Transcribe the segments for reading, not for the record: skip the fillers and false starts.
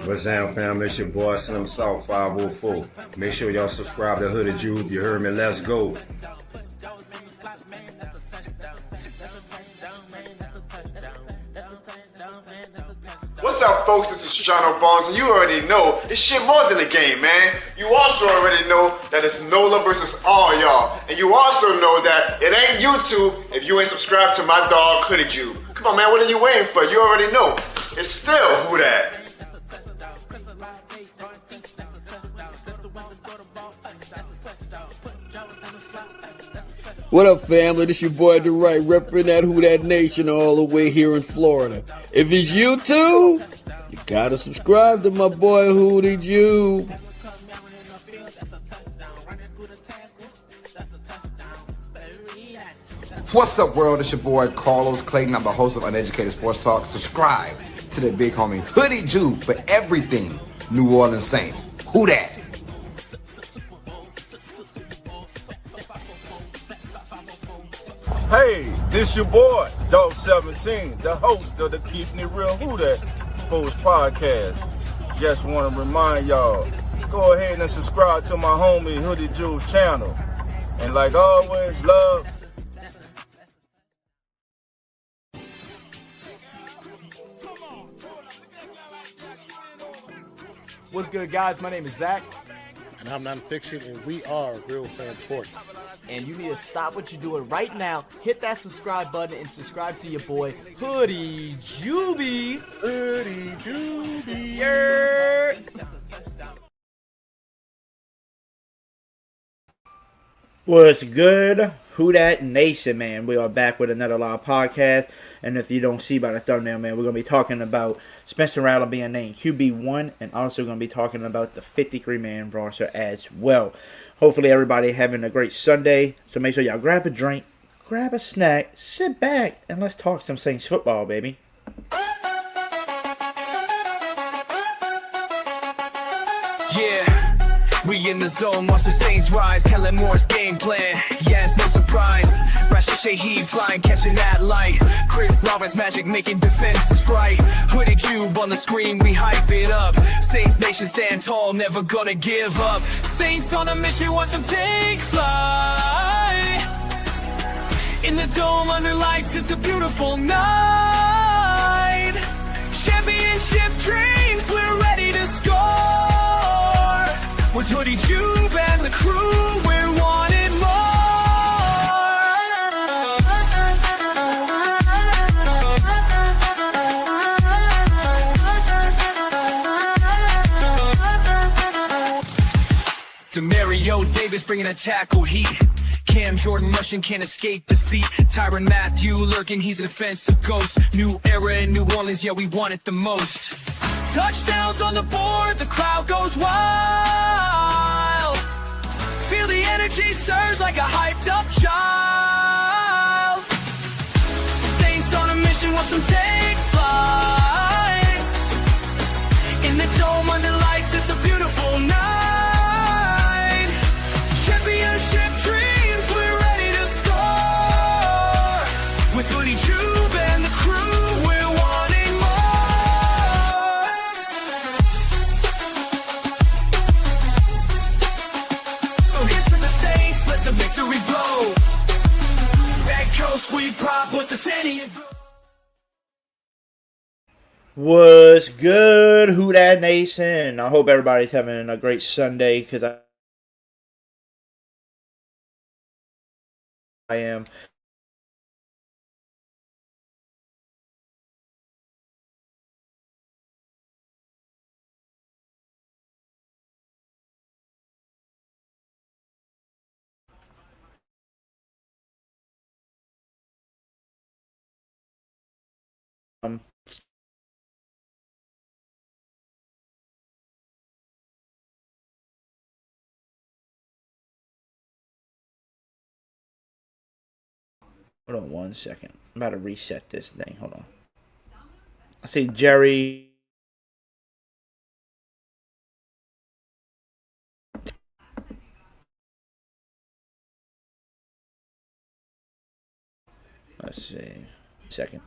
What's down, fam? It's your boy Slim Salt 504. Make sure y'all subscribe to Hooded Jude. You heard me? Let's go. What's up, folks? This is Shano Barnes, and you already know it's shit more than a game, man. You also already know that it's NOLA versus all y'all. And you also know that it ain't YouTube if you ain't subscribed to my dog, Hooded Jude. Come on, man, what are you waiting for? You already know. It's still Who Dat? What up, family? This your boy DeRight, repping that Who Dat Nation all the way here in Florida. If it's YouTube, you gotta subscribe to my boy Hoodie Jude. What's up, world? It's your boy Carlos Clayton. I'm the host of Uneducated Sports Talk. Subscribe to the big homie Hoodie Jude for everything New Orleans Saints. Who Dat? Hey, this your boy, Dog 17, the host of the Keeping It Real Who Dat Sports Podcast. Just want to remind y'all, go ahead and subscribe to my homie Hoodie Juice channel. And like always, love. What's good, guys? My name is Zach. And I'm Nonfiction, and we are Real Fan Sports. And you need to stop what you're doing right now. Hit that subscribe button and subscribe to your boy, Hoodie Juby. Hoodie Juby. Yeah. What's good? Who Dat Nation, man? We are back with another live podcast. And if you don't see by the thumbnail, man, we're going to be talking about Spencer Rattler being named QB1. And also going to be talking about the 53-man roster as well. Hopefully everybody having a great Sunday. So make sure y'all grab a drink, grab a snack, sit back, and let's talk some Saints football, baby. Yeah. We in the zone, watch the Saints rise. Kellen Moore's game plan, yes, no surprise. Rashid Shaheed flying, catching that light. Chris Lawrence magic, making defenses fright. Hoodie Jube on the screen, we hype it up. Saints Nation stand tall, never gonna give up. Saints on a mission, watch them take flight. In the dome under lights, it's a beautiful night. Championship dreams, we're ready to score. With Hoodie Jube and the crew, we're wanting more. Demario Davis bringing a tackle heat. Cam Jordan rushing, can't escape defeat. Tyrann Mathieu lurking, he's a defensive ghost. New era in New Orleans, yeah, we want it the most. Touchdowns on the board, the crowd goes wild. Feel the energy surge like a hyped up child. Saints on a mission, watch them take flight. In the dome under lights, it's a beautiful night. Championship dreams, we're ready to score. With Hoodie Jube and the crew, we're wanting more. So here's to the Saints, let the victory blow. Red Coast, we prop with the San Diego. What's good, Who Dat Nation? I hope everybody's having a great Sunday, because I am. Hold on 1 second. I'm about to reset this thing. Hold on. I see Jerry. Let's see. Second.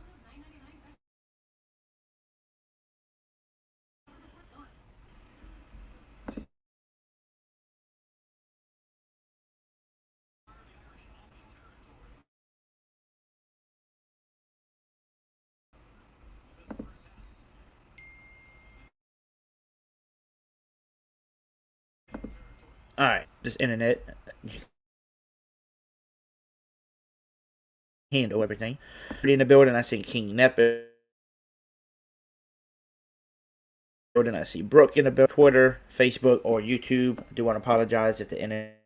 All right, this internet handle everything. In the building, I see King Nepper. Building, I see Brooke in the building. Twitter, Facebook, or YouTube. I do want to apologize if the internet.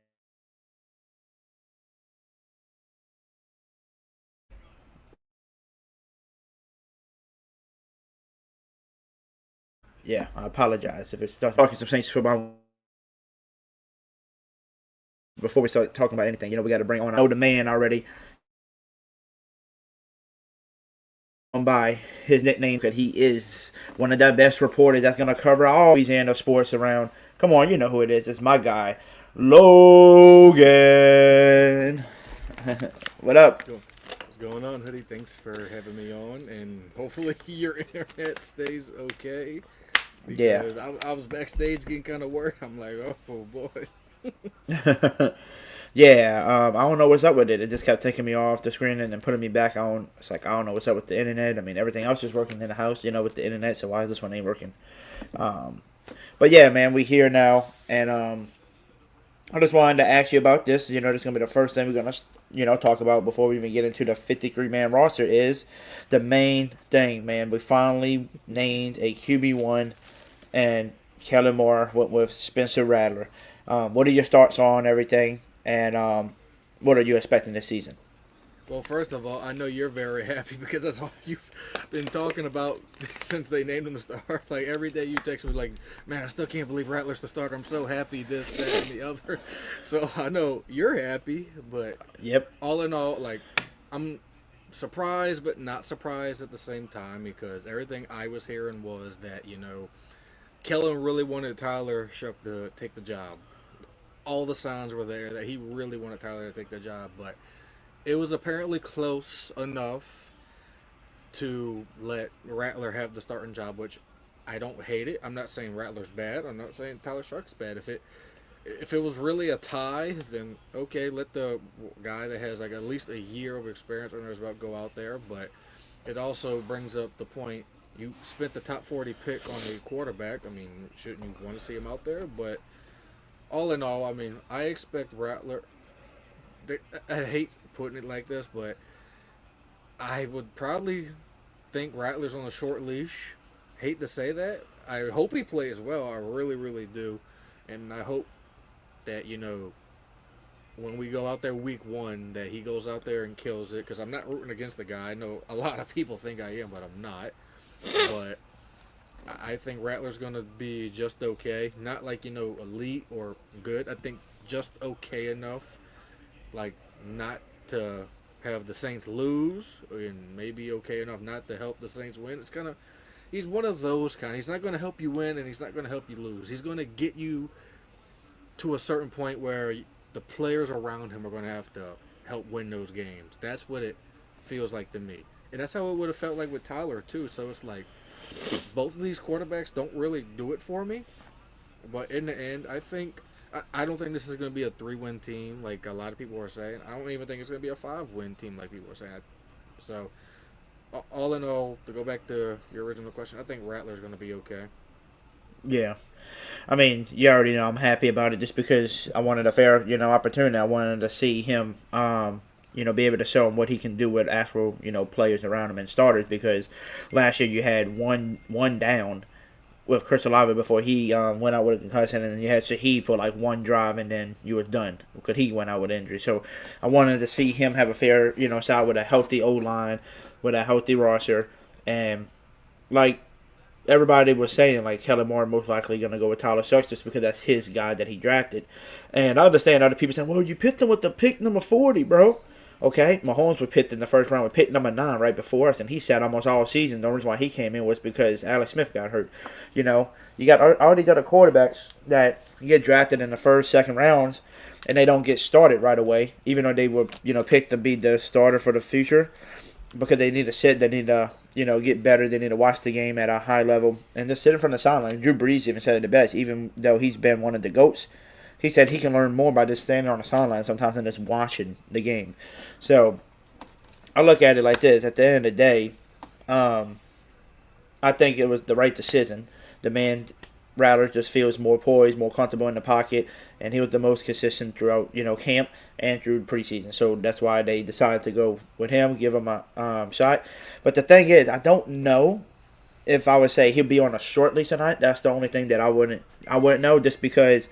Yeah, I apologize if it starts talking some things about. Before we start talking about anything, we got to bring on. I know the man already. By his nickname, because he is one of the best reporters that's going to cover all Louisiana sports around. Come on, you know who it is. It's my guy, Logan. What up? What's going on, Hoodie? Thanks for having me on, and hopefully your internet stays okay. Because Yeah. I was backstage getting kind of work. I'm like, oh boy. Yeah, I don't know what's up with it. It just kept taking me off the screen and then putting me back on. It's like, I don't know what's up with the internet. I mean, everything else is working in the house, with the internet, so why is this one ain't working? But yeah, man, we here now, and I just wanted to ask you about this. This is going to be the first thing we're going to, talk about before we even get into the 53-man roster is the main thing, man. We finally named a QB1, and Kellen Moore went with Spencer Rattler. What are your thoughts on everything? And what are you expecting this season? Well, first of all, I know you're very happy because that's all you've been talking about since they named him the starter. Like, every day you text me like, man, I still can't believe Rattler's the starter. I'm so happy, this, that, and the other. So I know you're happy, but Yep. all in all, like, I'm surprised but not surprised at the same time, because everything I was hearing was that, Kellen really wanted Tyler Shough to take the job. All the signs were there that he really wanted Tyler to take the job, but it was apparently close enough to let Rattler have the starting job, which I don't hate it. I'm not saying Rattler's bad. I'm not saying Tyler Shough's bad. If it was really a tie, then okay, let the guy that has like at least a year of experience under his belt go out there. But it also brings up the point, you spent the top 40 pick on a quarterback. I mean, shouldn't you want to see him out there? But all in all, I mean, I expect Rattler. I hate putting it like this, but I would probably think Rattler's on a short leash. Hate to say that. I hope he plays well. I really, really do. And I hope that, when we go out there week 1, that he goes out there and kills it. Because I'm not rooting against the guy. I know a lot of people think I am, but I'm not. But I think Rattler's going to be just okay. Not like, elite or good. I think just okay enough. Like, not to have the Saints lose, and maybe okay enough not to help the Saints win. He's one of those kind. He's not going to help you win, and he's not going to help you lose. He's going to get you to a certain point where the players around him are going to have to help win those games. That's what it feels like to me. And that's how it would have felt like with Tyler, too. So it's like, both of these quarterbacks don't really do it for me. But in the end, I don't think this is going to be a 3-win team like a lot of people are saying. I don't even think it's going to be a 5-win team like people are saying. So, all in all, to go back to your original question, I think Rattler's going to be okay. Yeah. I mean, you already know I'm happy about it just because I wanted a fair, opportunity. I wanted to see him, be able to show him what he can do with actual, players around him and starters, because last year you had one down with Chris Olave before he went out with a concussion, and then you had Shaheed for like one drive, and then you were done because he went out with injury. So I wanted to see him have a fair, shot with a healthy O-line, with a healthy roster, and like everybody was saying, like Kellen Moore most likely going to go with Tyler Shough just because that's his guy that he drafted. And I understand other people saying, well, you picked him with the pick number 40, bro. Okay, Mahomes was picked in the first round with pick number 9 right before us, and he sat almost all season. The reason why he came in was because Alex Smith got hurt. You know, you got all these other quarterbacks that get drafted in the first, second rounds, and they don't get started right away, even though they were, picked to be the starter for the future, because they need to sit, they need to, get better, they need to watch the game at a high level, and just sit in front of the sideline. Drew Brees even said it the best, even though he's been one of the GOATs. He said he can learn more by just standing on the sideline sometimes than just watching the game. So I look at it like this. At the end of the day, I think it was the right decision. The man, Rattler, just feels more poised, more comfortable in the pocket, and he was the most consistent throughout, camp and through the preseason. So that's why they decided to go with him, give him a shot. But the thing is, I don't know if I would say he'll be on a short leash tonight. That's the only thing that I wouldn't know, just because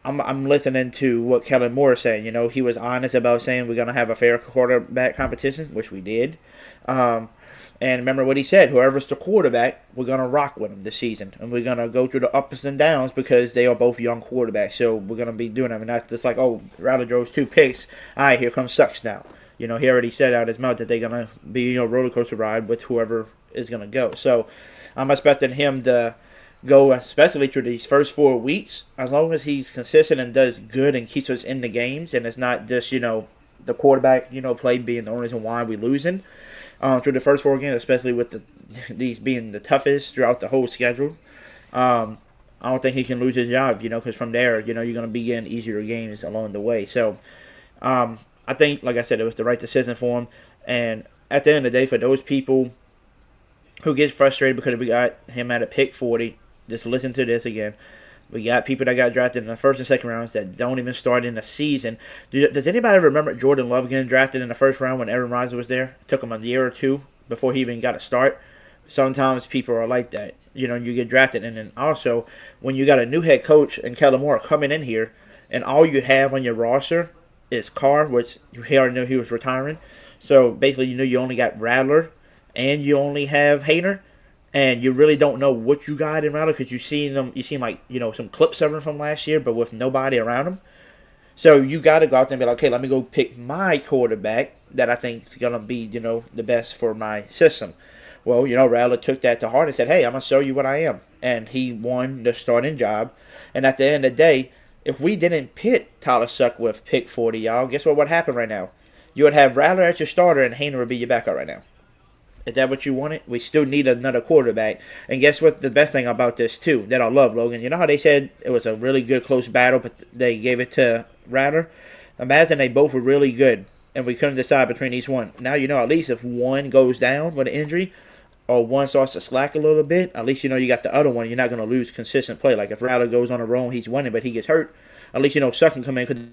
I'm listening to what Kellen Moore is saying. He was honest about saying we're going to have a fair quarterback competition, which we did. And remember what he said, whoever's the quarterback, we're going to rock with them this season. And we're going to go through the ups and downs because they are both young quarterbacks. So we're going to be doing them. And that's just like, oh, Rattler throws 2 picks. All right, here comes Sucks now. He already said out his mouth that they're going to be a roller coaster ride with whoever is going to go. So I'm expecting him to go, especially through these first 4 weeks, as long as he's consistent and does good and keeps us in the games, and it's not just, the quarterback, play being the only reason why we're losing through the first 4 games, especially with these being the toughest throughout the whole schedule. I don't think he can lose his job, because from there, you're going to be getting easier games along the way. So I think, like I said, it was the right decision for him. And at the end of the day, for those people who get frustrated because we got him at a pick 40, just listen to this again. We got people that got drafted in the first and second rounds that don't even start in the season. Does anybody remember Jordan Love getting drafted in the first round when Aaron Rodgers was there? It took him a year or 2 before he even got a start. Sometimes people are like that. You get drafted. And then also, when you got a new head coach and Kellen Moore coming in here, and all you have on your roster is Carr, which he already knew he was retiring. So basically, you only got Rattler, and you only have Hayner. And you really don't know what you got in Rattler because you seen like, some clips of him from last year, but with nobody around him. So you got to go out there and be like, okay, let me go pick my quarterback that I think is going to be, the best for my system. Well, Rattler took that to heart and said, hey, I'm going to show you what I am. And he won the starting job. And at the end of the day, if we didn't pit Tyler Suck with pick 40, y'all, guess what would happen right now? You would have Rattler as your starter and Hayner would be your backup right now. Is that what you wanted? We still need another quarterback. And guess what? The best thing about this, too, that I love, Logan. You know how they said it was a really good close battle, but they gave it to Rattler? Imagine they both were really good, and we couldn't decide between each one. Now at least if one goes down with an injury, or one starts to slack a little bit, at least you got the other one. You're not going to lose consistent play. Like if Rattler goes on a roll, he's winning, but he gets hurt, at least Suck can come in because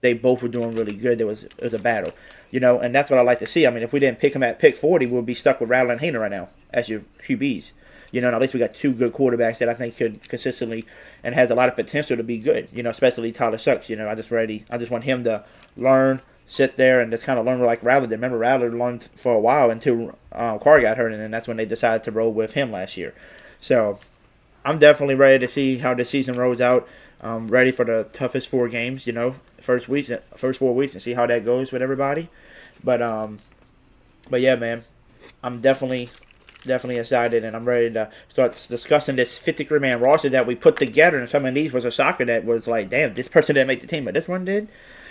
they both were doing really good. It was a battle. And that's what I like to see. I mean, if we didn't pick him at pick 40, we'll be stuck with Rattler and Hayner right now as your QBs. And at least we got 2 good quarterbacks that I think could consistently and has a lot of potential to be good. Especially Tyler Sucks. I just want him to learn, sit there, and just kind of learn like Rattler did. Remember, Rattler learned for a while until Carr got hurt, and then that's when they decided to roll with him last year. So I'm definitely ready to see how the season rolls out. I'm ready for the toughest 4 games, first 4 weeks, and see how that goes with everybody. But yeah, man, I'm definitely excited, and I'm ready to start discussing this 53-man roster that we put together. And some of these was a shocker that was like, damn, this person didn't make the team, but this one did.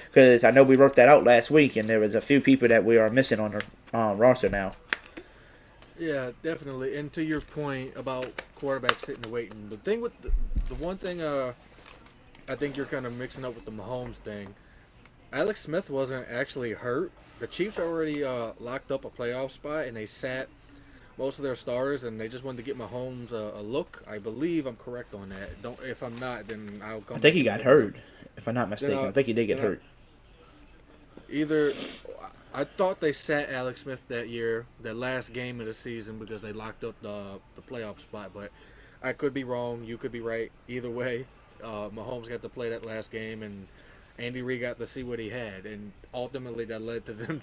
Because I know we wrote that out last week, and there was a few people that we are missing on our roster now. Yeah, definitely. And to your point about quarterbacks sitting and waiting, the thing with the one thing I think you're kind of mixing up with the Mahomes thing. Alex Smith wasn't actually hurt. The Chiefs already locked up a playoff spot, and they sat most of their starters, and they just wanted to get Mahomes a look. I believe I'm correct on that. If I'm not, then I'll come. I think he got hurt, if I'm not mistaken. I think he did get hurt. I thought they sat Alex Smith that year, that last game of the season, because they locked up the playoff spot. But I could be wrong. You could be right. Either way, Mahomes got to play that last game, and Andy Reid got to see what he had. And ultimately, that led to them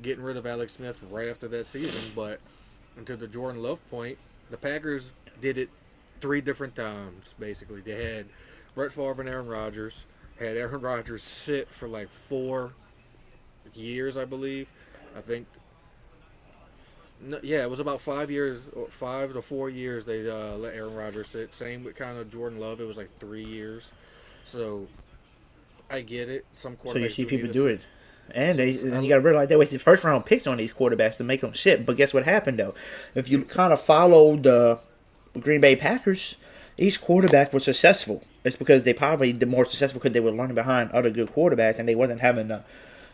getting rid of Alex Smith right after that season. But to the Jordan Love point, the Packers did it 3 different times, basically. They had Brett Favre and Aaron Rodgers. Had Aaron Rodgers sit for like 4 years, I believe. I think. No, yeah, it was about 5 years, 5 to 4 years. They let Aaron Rodgers sit. Same with kind of Jordan Love. It was like 3 years. So I get it. Some quarterbacks. So you see do people need do to it. And you got to realize they wasted first round picks on these quarterbacks to make them sit. But guess what happened though? If you kind of followed the Green Bay Packers, each quarterback was successful. It's because they probably the more successful because they were learning behind other good quarterbacks and they wasn't having to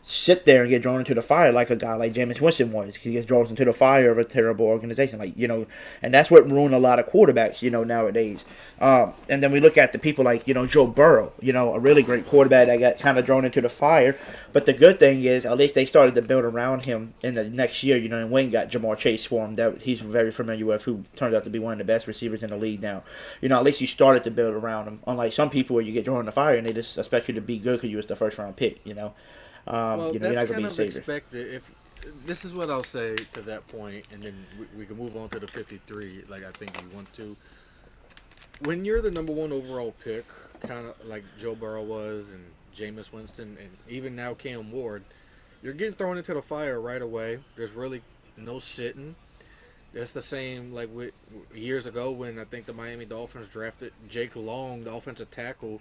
sit there and get drawn into the fire like a guy like Jameis Winston was. He gets drawn into the fire of a terrible organization, and that's what ruined a lot of quarterbacks, nowadays. And then we look at the people like, Joe Burrow, a really great quarterback that got kind of drawn into the fire. But the good thing is, at least they started to build around him in the next year, and Wayne got Jamar Chase for him that he's very familiar with, who turned out to be one of the best receivers in the league now. At least you started to build around him, unlike some people where you get drawn in the fire and they just expect you to be good because you was the first round pick, Well, you're that's not gonna kind be of savior. expected. If this is what I'll say to that point, and then we can move on to the 53. Like I think you want to. When you're the number one overall pick, kind of like Joe Burrow was, and Jameis Winston, and even now Cam Ward, you're getting thrown into the fire right away. There's really no sitting. That's the same like with years ago when I think the Miami Dolphins drafted Jake Long, the offensive tackle,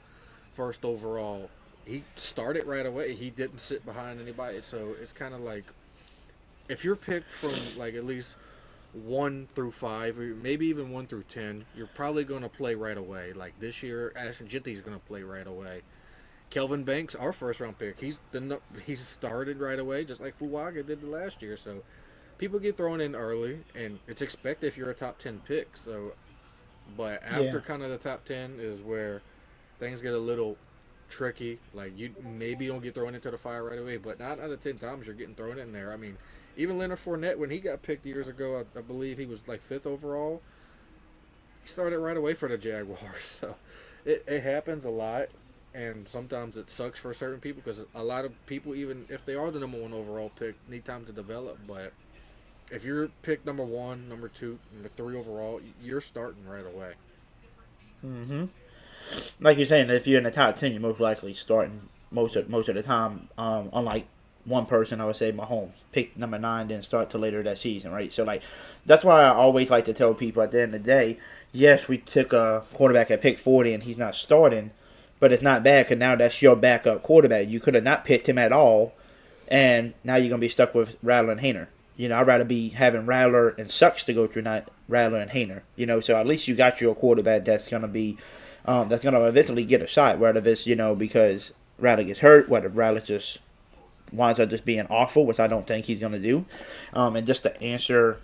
first overall. He started right away. He didn't sit behind anybody. So it's kind of like if you're picked from like at least 1 through 5, or maybe even 1 through 10, you're probably going to play right away. Like this year, Ashton Jitty's going to play right away. Kelvin Banks, our first round pick, he's started right away, just like Fuaga did the last year. So people get thrown in early, and it's expected if you're a top 10 pick. So, but after kind of the top 10 is where things get a little tricky. Like you maybe don't get thrown into the fire right away, but 9 out of 10 times you're getting thrown in there. I mean, even Leonard Fournette, when he got picked years ago, I believe he was like 5th overall. He started right away for the Jaguars. So it happens a lot, and sometimes it sucks for certain people because a lot of people, even if they are the number 1 overall pick, need time to develop. But if you're picked number 1, number 2, number 3 overall, you're starting right away. Mm-hmm. Like you're saying, if you're in the top 10, you're most likely starting most of the time. Unlike one person, I would say Mahomes pick number 9, then start till later that season, right? So like that's why I always like to tell people at the end of the day, yes, we took a quarterback at pick 40 and he's not starting, but it's not bad because now that's your backup quarterback. You could have not picked him at all, and now you're gonna be stuck with Rattler and Hayner. I'd rather be having Rattler and Sucks to go through, not Rattler and Hayner. So at least you got your quarterback that's gonna be. That's going to eventually get a shot, whether it's, because Rattler gets hurt, whether Rattler just winds up just being awful, which I don't think he's going to do. And just to answer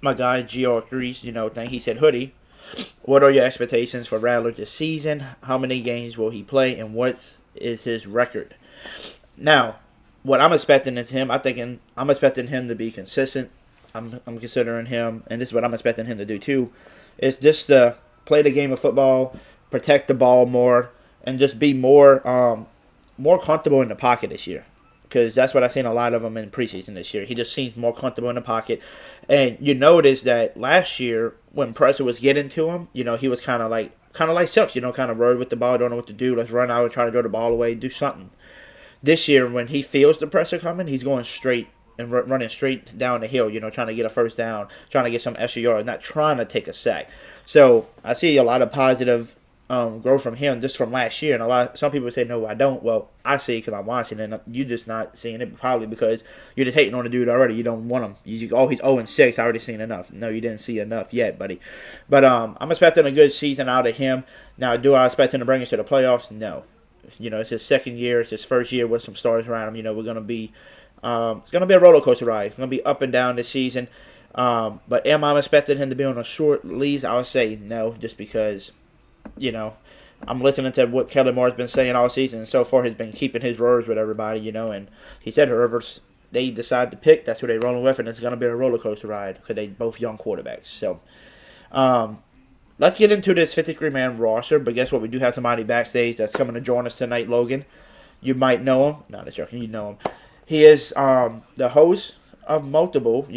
my guy, GR3's, thing, he said, Hoodie, what are your expectations for Rattler this season? How many games will he play, and what is his record? Now, what I'm expecting is I'm expecting him to be consistent. I'm considering him, and this is what I'm expecting him to do too, is just to play the game of football, protect the ball more, and just be more comfortable in the pocket this year. Because that's what I've seen a lot of him in preseason this year. He just seems more comfortable in the pocket. And you notice that last year, when pressure was getting to him, he was kind of like Sucks, kind of worried with the ball, don't know what to do. Let's run out and try to throw the ball away, do something. This year, when he feels the pressure coming, he's going straight and running straight down the hill, trying to get a first down, trying to get some extra yards, not trying to take a sack. So I see a lot of positive growth from him just from last year, and some people say no, I don't. Well, I see because I'm watching, and you just not seeing it probably because you're just hating on the dude already. You don't want him. He's 0-6. I already seen enough. No, you didn't see enough yet, buddy. But I'm expecting a good season out of him. Now, do I expect him to bring us to the playoffs? No. It's his second year. It's his first year with some stars around him. We're gonna be. It's gonna be a roller coaster ride. It's gonna be up and down this season. But am I expecting him to be on a short leash? I would say no, just because, I'm listening to what Kellen Moore's been saying all season, and so far he's been keeping his words with everybody, and he said whoever they decide to pick, that's who they're rolling with, and it's going to be a roller coaster ride because they both young quarterbacks. So, let's get into this 53-man roster, but guess what? We do have somebody backstage that's coming to join us tonight, Logan. You might know him. Not a joking, you know him. He is the host of multiple,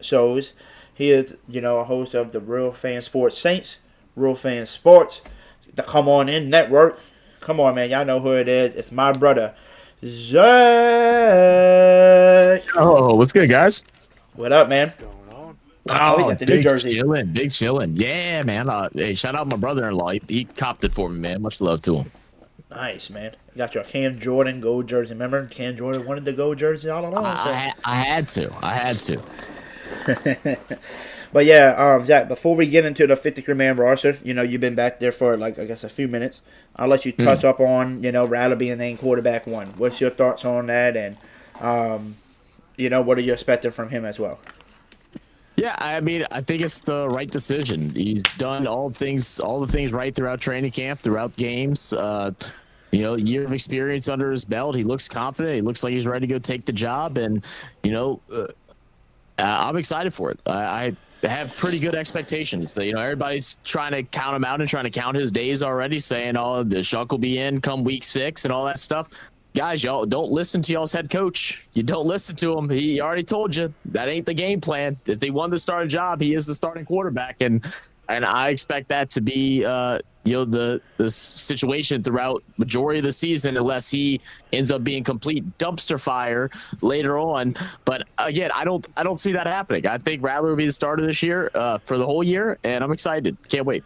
shows. He is, a host of the Real Fan Sports Saints, Real Fan Sports, the Come On In Network. Come on, man. Y'all know who it is. It's my brother, Zach. Oh, what's good, guys? What up, man? Oh, we got the new jersey. Big chillin'. Yeah, man. Hey, shout out my brother-in-law. He copped it for me, man. Much love to him. Nice, man. You got your Cam Jordan gold jersey. Remember, Cam Jordan wanted the gold jersey all along. I had to. But yeah, Zach, before we get into the 53-man roster, you've been back there for, a few minutes. I'll let you touch up on, Rattler being named quarterback one. What's your thoughts on that? And, what are you expecting from him as well? Yeah, I mean, I think it's the right decision. He's done all the things right throughout training camp, throughout games. Year of experience under his belt. He looks confident. He looks like he's ready to go take the job. And, I'm excited for it. I have pretty good expectations. Everybody's trying to count him out and trying to count his days already, saying, oh, the Shuck will be in come week 6 and all that stuff. Guys, y'all don't listen to y'all's head coach. You don't listen to him. He already told you that ain't the game plan. If they want to start a job, he is the starting quarterback. And I expect that to be, the situation throughout majority of the season, unless he ends up being complete dumpster fire later on. But again, I don't see that happening. I think Rattler will be the starter this year for the whole year, and I'm excited. Can't wait.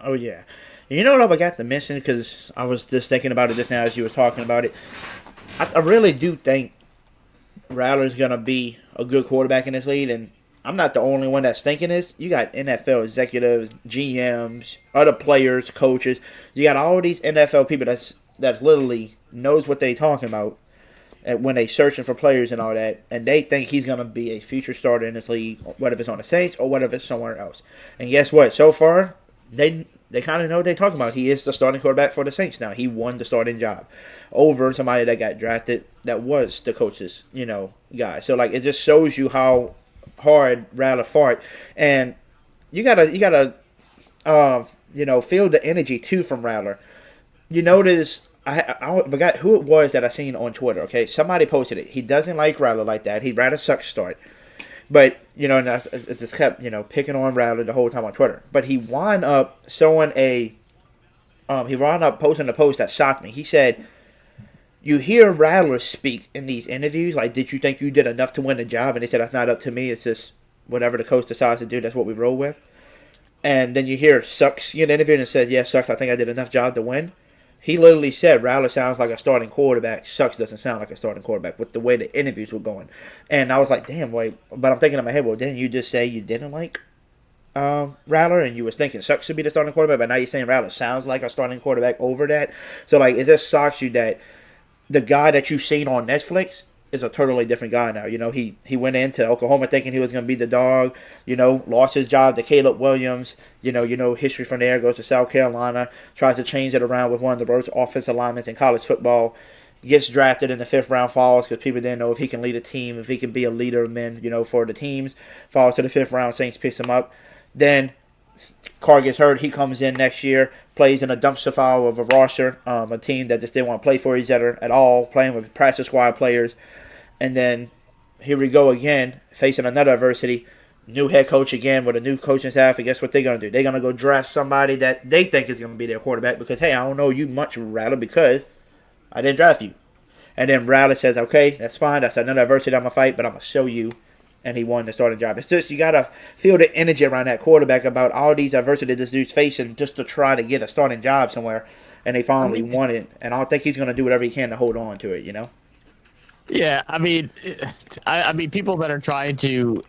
Oh yeah, you know what I forgot to mention, because I was just thinking about it just now as you were talking about it. I really do think Rattler's gonna be a good quarterback in this league, and I'm not the only one that's thinking this. You got NFL executives, GMs, other players, coaches. You got all these NFL people that literally knows what they talking about when they searching for players and all that, and they think he's going to be a future starter in this league, whether it's on the Saints or whether it's somewhere else. And guess what? So far, they kind of know what they're talking about. He is the starting quarterback for the Saints now. He won the starting job over somebody that got drafted that was the coach's, guy. So, it just shows you how hard Rattler fought, and you gotta feel the energy too from Rattler. You notice I forgot who it was that I seen on Twitter. Okay, somebody posted it. He doesn't like Rattler like that. He'd rather Suck start, but and it's just kept picking on Rattler the whole time on Twitter. But he wound up showing posting a post that shocked me. He said, you hear Rattler speak in these interviews, like, did you think you did enough to win the job? And they said, that's not up to me. It's just whatever the coach decides to do, that's what we roll with. And then you hear Sucks get interviewed and says, yeah, Sucks, I think I did enough job to win. He literally said Rattler sounds like a starting quarterback. Sucks doesn't sound like a starting quarterback with the way the interviews were going. And I was like, damn, wait. But I'm thinking in my head, well, didn't you just say you didn't like Rattler, and you was thinking Sucks should be the starting quarterback, but now you're saying Rattler sounds like a starting quarterback over that? So, it just shocks you that the guy that you've seen on Netflix is a totally different guy now. He went into Oklahoma thinking he was going to be the dog, lost his job to Caleb Williams. History from there, goes to South Carolina, tries to change it around with one of the worst offensive linemen in college football, gets drafted in the 5th round, falls because people didn't know if he can lead a team, if he can be a leader of men, for the teams, falls to the 5th round, Saints picks him up. Then Carr gets hurt. He comes in next year, plays in a dumpster fire of a roster, a team that just didn't want to play for each other at all, playing with practice squad players. And then here we go again, facing another adversity. New head coach again with a new coaching staff. And guess what they're going to do? They're going to go draft somebody that they think is going to be their quarterback because, hey, I don't know you much, Rattler, because I didn't draft you. And then Rattler says, okay, that's fine. That's another adversity I'm going to fight, but I'm going to show you. And he won the starting job. It's just, you got to feel the energy around that quarterback about all these adversity this dude's facing just to try to get a starting job somewhere. And they finally won it. And I think he's going to do whatever he can to hold on to it, Yeah, I mean, people that are trying to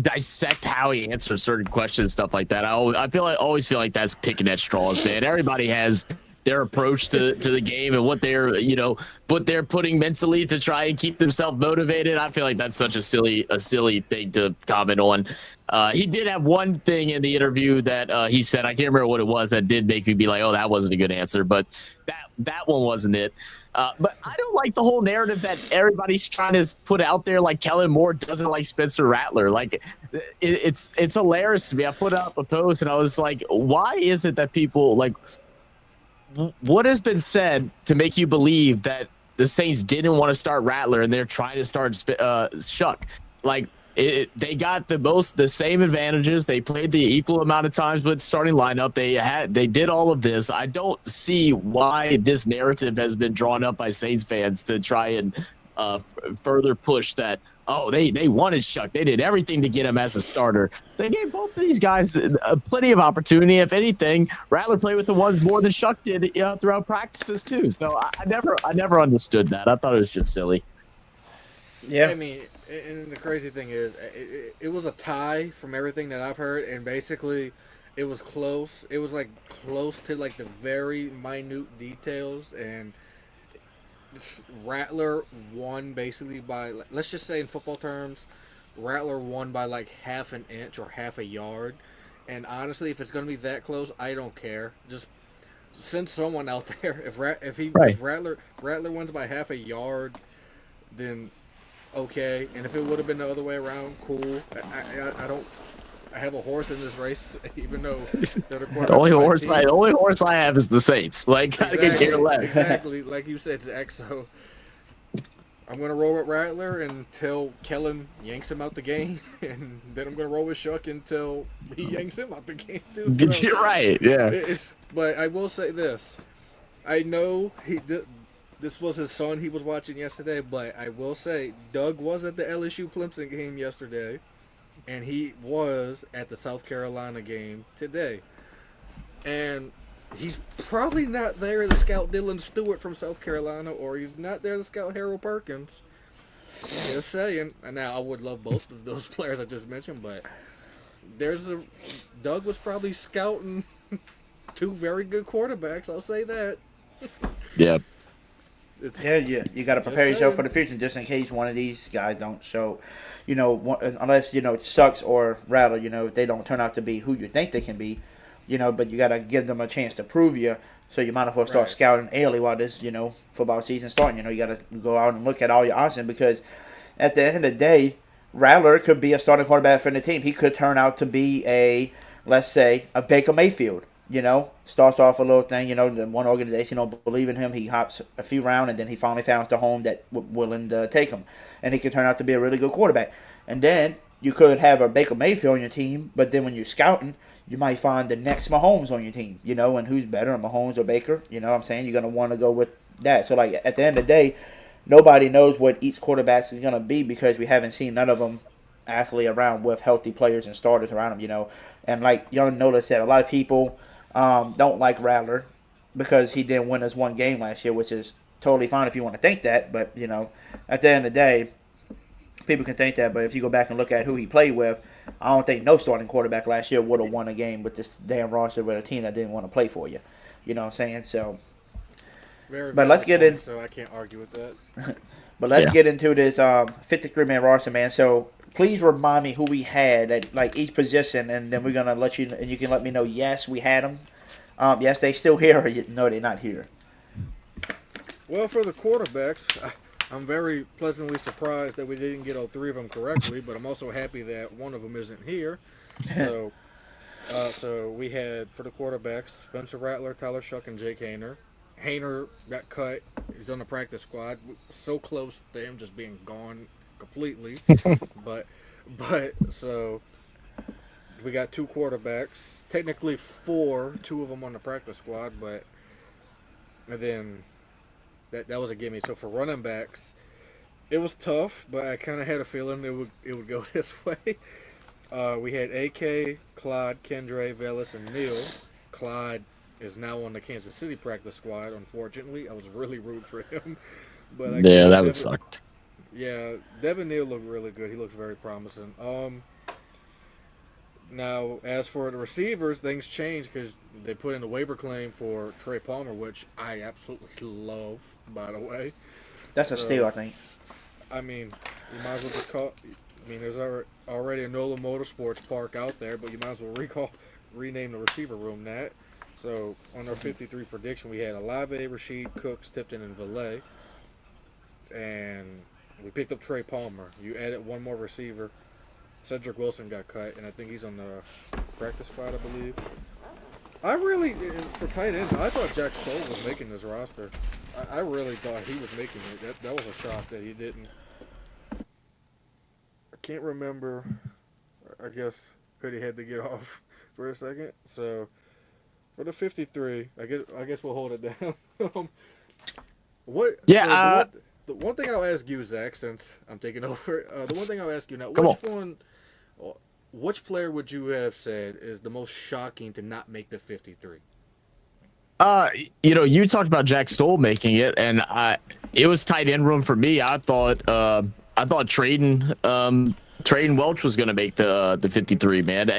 dissect how he answers certain questions, stuff like that. I always feel like that's picking at straws, man. Everybody has their approach to the game and what they're putting mentally to try and keep themselves motivated. I feel like that's such a silly thing to comment on. He did have one thing in the interview that he said, I can't remember what it was, that did make me be like, oh, that wasn't a good answer, but that one wasn't it. But I don't like the whole narrative that everybody's trying to put out there, like Kellen Moore doesn't like Spencer Rattler. Like, it's hilarious to me. I put up a post and I was like, why is it that people, like, what has been said to make you believe that the Saints didn't want to start Rattler and they're trying to start Shuck? Like, they got the same advantages. They played the equal amount of times with starting lineup. They did all of this. I don't see why this narrative has been drawn up by Saints fans to try and further push that. Oh, they wanted Shuck. They did everything to get him as a starter. They gave both of these guys plenty of opportunity. If anything, Rattler played with the ones more than Shuck did throughout practices too. So I never understood that. I thought it was just silly. Yeah. I mean, and the crazy thing is, it was a tie from everything that I've heard, and basically, it was close. It was like close to like the very minute details, and Rattler won basically by, let's just say in football terms, Rattler won by like half an inch or half a yard. And honestly, if it's going to be that close, I don't care. Just send someone out there. If Rattler wins by half a yard, then okay. And if it would have been the other way around, cool. I have a horse in this race, even though the only horse I have is the Saints. Like, I could care less. Exactly, like you said, Zach. So I'm gonna roll with Rattler until Kellen yanks him out the game, and then I'm gonna roll with Shuck until he yanks him out the game too. So You're right. Yeah. But I will say this: I know this was his son he was watching yesterday, but I will say Doug was at the LSU Clemson game yesterday. And he was at the South Carolina game today. And he's probably not there to scout Dylan Stewart from South Carolina, or he's not there to scout Harold Perkins. Just saying. And now I would love both of those players I just mentioned, but Doug was probably scouting two very good quarterbacks, I'll say that. Yeah. You got to prepare yourself for the future just in case one of these guys don't show. Unless it sucks or Rattler, if they don't turn out to be who you think they can be, but you got to give them a chance to prove you. So you might as well start scouting early while this, football season starting. You got to go out and look at all your options because at the end of the day, Rattler could be a starting quarterback for the team. He could turn out to be let's say, a Baker Mayfield. Starts off a little thing, the one organization don't believe in him. He hops a few rounds, and then he finally found the home that willing to take him. And he could turn out to be a really good quarterback. And then you could have a Baker Mayfield on your team, but then when you're scouting, you might find the next Mahomes on your team, and who's better, Mahomes or Baker? You know what I'm saying? You're going to want to go with that. So, like, at the end of the day, nobody knows what each quarterback is going to be because we haven't seen none of them actually around with healthy players and starters around them, And like Young Nola said, a lot of people don't like Rattler because he didn't win us one game last year, which is totally fine if you want to think that. But, at the end of the day, people can think that. But if you go back and look at who he played with, I don't think no starting quarterback last year would have won a game with this damn roster with a team that didn't want to play for you. You know what I'm saying? So, but let's get in. So I can't argue with that. But let's get into this 53-man roster, man. So please remind me who we had at like each position, and then we're gonna let you, and you can let me know. Yes, we had them. Yes, they still here. Or no, they're not here. Well, for the quarterbacks, I'm very pleasantly surprised that we didn't get all three of them correctly, but I'm also happy that one of them isn't here. So, so we had for the quarterbacks Spencer Rattler, Tyler Shuck, and Jake Hayner. Hayner got cut. He's on the practice squad. So close to him just being gone completely. but so we got two quarterbacks. Technically four. Two of them on the practice squad, and then that was a gimme. So for running backs, it was tough, but I kind of had a feeling it would go this way. We had AK, Clyde, Kendre, Velas, and Neal. Clyde is now on the Kansas City practice squad. Unfortunately, I was really rude for him, but that would sucked. Yeah, Devin Neal looked really good. He looks very promising. Now, as for the receivers, things changed because they put in a waiver claim for Trey Palmer, which I absolutely love, by the way. That's a steal, I think. I mean, you might as well just call. I mean, there's already a NOLA Motorsports Park out there, but you might as well rename the receiver room that. So, on our 53 prediction, we had Olave, Rashid, Cooks, Tipton, and Valet. And we picked up Trey Palmer. You added one more receiver. Cedric Wilson got cut, and I think he's on the practice squad, I believe. I really, for tight ends, I thought Jack Stoll was making this roster. I really thought he was making it. That was a shock that he didn't. can't remember. I guess Hoodie had to get off for a second. So for the 53, I guess we'll hold it down. What? Yeah. So the one thing I'll ask you, Zach, since I'm taking over, the one thing I'll ask you now, which player would you have said is the most shocking to not make the 53? You talked about Jack Stoll making it, and it was tight end room for me. I thought Traden Welch was going to make the 53, man.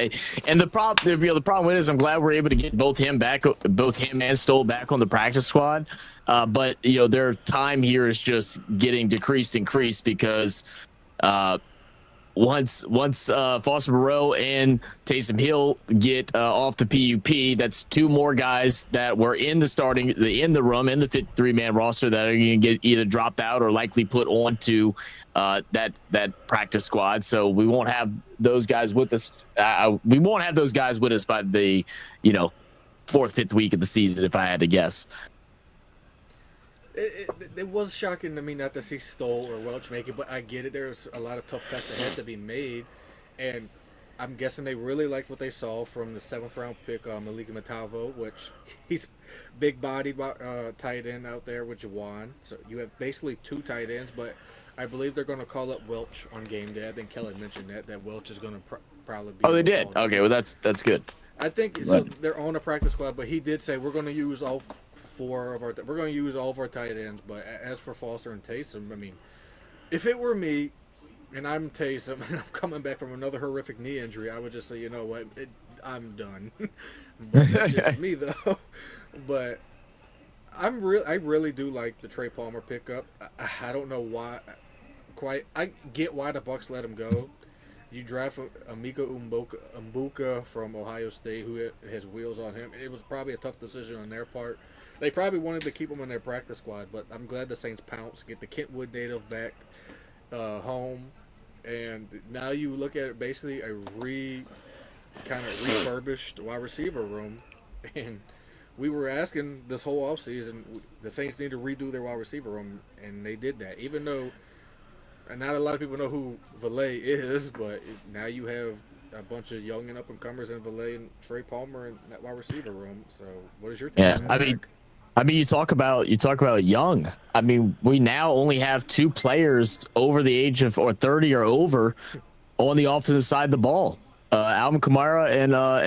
And the problem is, I'm glad we're able to get both him and Stoll back on the practice squad. But their time here is just getting increased because once Foster Moreau and Taysom Hill get off the PUP, that's two more guys that were in the room in the 53-man roster that are going to get either dropped out or likely put onto that practice squad. So we won't have those guys with us. We won't have those guys with us by the 4th, 5th week of the season, if I had to guess. It was shocking to me not to see Stoll or Welch make it, but I get it. There's a lot of tough cuts that had to be made, and I'm guessing they really liked what they saw from the 7th round pick, Malika Matavo, which he's big-bodied tight end out there with Jawan. So you have basically 2 tight ends, but I believe they're going to call up Welch on game day. I think Kelly mentioned that Welch is going to probably be. Oh, they did. Okay, well that's good. I think so. They're on the practice squad, but he did say we're going to use all 4 of our. We're going to use all of our tight ends. But as for Foster and Taysom, I mean, if it were me, and I'm Taysom, and I'm coming back from another horrific knee injury, I would just say, you know what, I'm done. But that's just me though. But I really do like the Trey Palmer pickup. I don't know why. I get why the Bucs let him go. You draft Emeka Mbuka from Ohio State, who has wheels on him. It was probably a tough decision on their part. They probably wanted to keep him in their practice squad, but I'm glad the Saints pounced, get the Kentwood native back home, and now you look at it basically a refurbished wide receiver room. And we were asking this whole offseason, the Saints need to redo their wide receiver room, and they did that. Even though not a lot of people know who Valet is, but now you have a bunch of young and up-and-comers in Valet and Trey Palmer in that wide receiver room. So what is your take on that? I mean, you talk about young. I mean, we now only have 2 players over the age of 30 or over on the offensive side of the ball. Alvin Kamara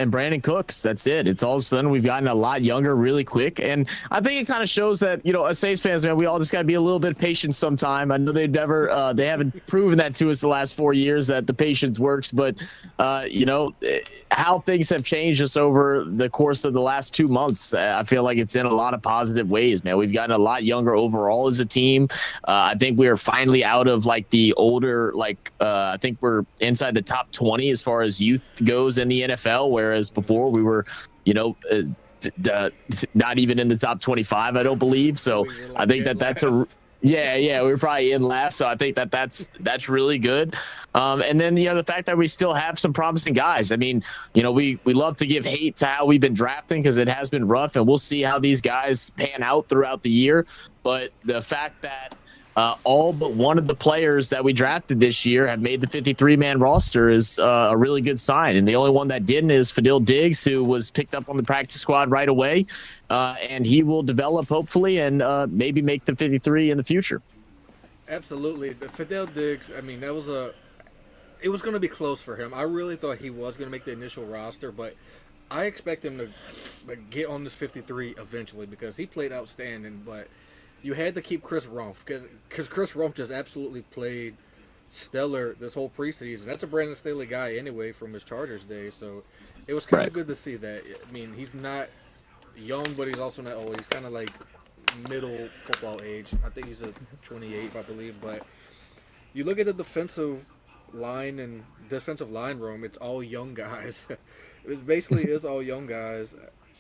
and Brandon Cooks. That's it. It's all of a sudden we've gotten a lot younger really quick, and I think it kind of shows that as Saints fans, man, we all just got to be a little bit patient sometime. I know they haven't proven that to us the last 4 years that the patience works, but how things have changed just over the course of the last 2 months, I feel like it's in a lot of positive ways, man. We've gotten a lot younger overall as a team. I think we are finally out of the older, I think we're inside the top 20 as far as youth goes in the NFL, whereas before we were, not even in the top 25, I don't believe. So I think that's we were probably in last. So I think that's really good. And then the fact that we still have some promising guys. I mean, we love to give hate to how we've been drafting because it has been rough, and we'll see how these guys pan out throughout the year. But the fact that all but one of the players that we drafted this year have made the 53-man roster is a really good sign. And the only one that didn't is Fadil Diggs, who was picked up on the practice squad right away. And he will develop, hopefully, and maybe make the 53 in the future. Absolutely. The Fadil Diggs, I mean, it was going to be close for him. I really thought he was going to make the initial roster, but I expect him to get on this 53 eventually because he played outstanding, but you had to keep Chris Rumph because Chris Rumph just absolutely played stellar this whole preseason. That's a Brandon Staley guy anyway from his Chargers days, so it was kind of good to see that. I mean, he's not young, but he's also not old. He's kind of like middle football age. I think he's a 28, I believe. But you look at the defensive line room, it's all young guys. It basically is all young guys.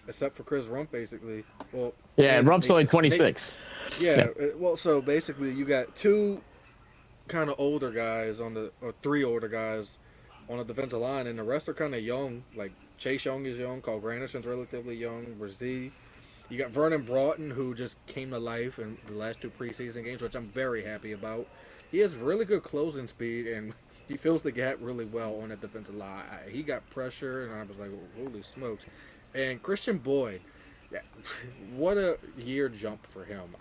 Except for Chris Rumph, basically. Well, yeah, Rumph's only 26. Well, so basically, you got 2 kind of older guys or 3 older guys on the defensive line, and the rest are kind of young. Like Chase Young is young, Carl Granderson's relatively young, Brzee. You got Vernon Broughton, who just came to life in the last 2 preseason games, which I'm very happy about. He has really good closing speed, and he fills the gap really well on that defensive line. He got pressure, and I was like, holy smokes. And Christian Boyd, what a year jump for him.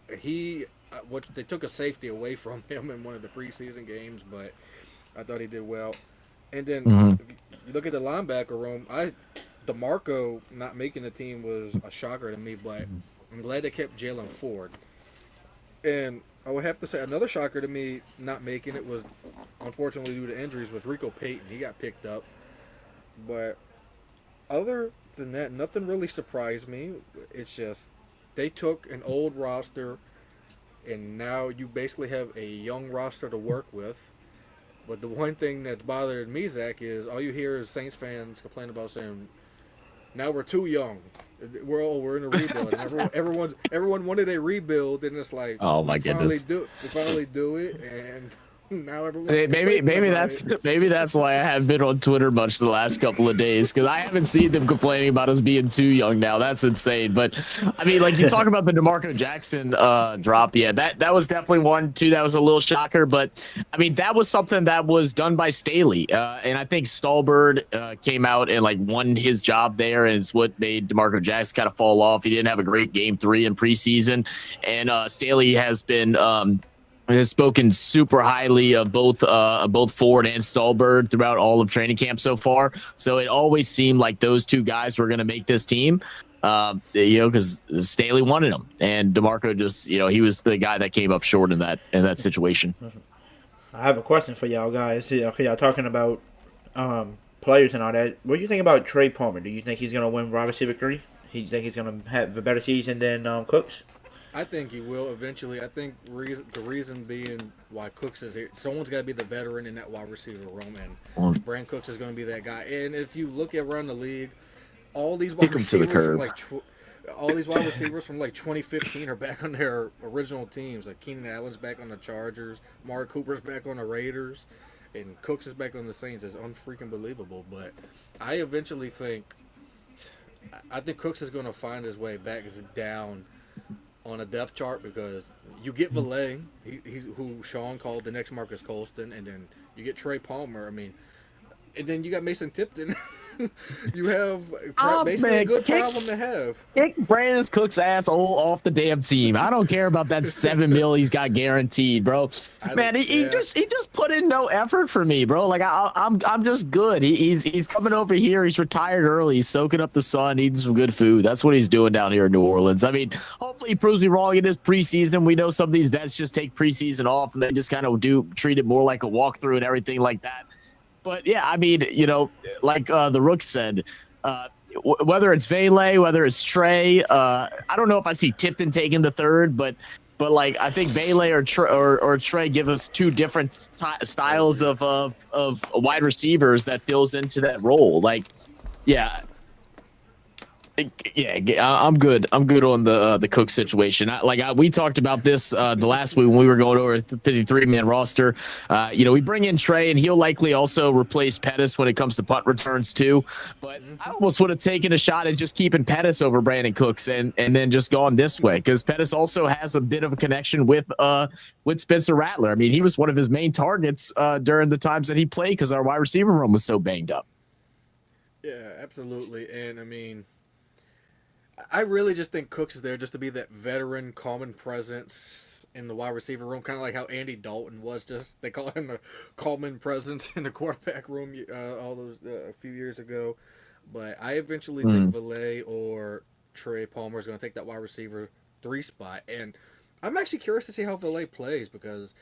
They took a safety away from him in one of the preseason games, but I thought he did well. And then if you look at the linebacker room, DeMarco not making the team was a shocker to me, but I'm glad they kept Jalen Ford. And I would have to say another shocker to me not making it was, unfortunately due to injuries, was Rico Payton. He got picked up. But other than that, nothing really surprised me. It's just they took an old roster, and now you basically have a young roster to work with. But the one thing that's bothered me, Zach, is all you hear is Saints fans complain about saying, now we're too young. We're in a rebuild. And everyone wanted a rebuild, and it's like, oh my goodness, we finally do it, and now everyone. Maybe that's why I haven't been on Twitter much the last couple of days, because I haven't seen them complaining about us being too young now. That's insane. But I mean, like you talk about the DeMarco Jackson drop, yeah, that was definitely one too. That was a little shocker, but I mean that was something that was done by Staley, and I think Stallbird came out and like won his job there, and it's what made DeMarco Jackson kind of fall off. He didn't have a great game 3 in preseason, and Staley has been. Has spoken super highly of both Ford and Stallbird throughout all of training camp so far. So it always seemed like those two guys were going to make this team, because Staley wanted them, and DeMarco just, he was the guy that came up short in that situation. I have a question for y'all guys. Okay, y'all talking about players and all that. What do you think about Trey Palmer? Do you think he's going to win wide receiver 3? Do you think he's going to have a better season than Cooks? I think he will eventually. I think the reason being why Cooks is here, someone's got to be the veteran in that wide receiver room, and Brand Cooks is going to be that guy. And if you look around the league, all these wide receivers from like 2015 are back on their original teams. Like Keenan Allen's back on the Chargers, Mark Cooper's back on the Raiders, and Cooks is back on the Saints. It's unfreaking believable. But I think Cooks is going to find his way back down on a depth chart, because you get Valet, he's who Sean called the next Marcus Colston, and then you get Trey Palmer. I mean, and then you got Mason Tipton. You have basically a good problem to have. Kick Brandon Cook's ass off the damn team. I don't care about that $7 million he's got guaranteed, bro. Man, he just put in no effort for me, bro. Like I'm just good. He's coming over here. He's retired early. He's soaking up the sun, eating some good food. That's what he's doing down here in New Orleans. I mean, hopefully he proves me wrong in his preseason. We know some of these vets just take preseason off and they just kind of treat it more like a walkthrough and everything like that. But yeah, I mean, like the Rook said, whether it's Vele, whether it's Trey, I don't know if I see Tipton taking the third, but like I think Vele or Trey give us two different styles of wide receivers that fills into that role. Like, yeah. Yeah, I'm good. I'm good on the Cook situation. We talked about this the last week when we were going over the 53-man roster. We bring in Trey, and he'll likely also replace Pettis when it comes to punt returns too. But I almost would have taken a shot at just keeping Pettis over Brandon Cooks and then just gone this way, because Pettis also has a bit of a connection with Spencer Rattler. I mean, he was one of his main targets during the times that he played because our wide receiver room was so banged up. Yeah, absolutely. And I mean, I really just think Cooks is there just to be that veteran, common presence in the wide receiver room, kind of like how Andy Dalton was. Just they call him a common presence in the quarterback room a few years ago. But I eventually think Valet or Trey Palmer is going to take that wide receiver 3 spot, and I'm actually curious to see how Valet plays, because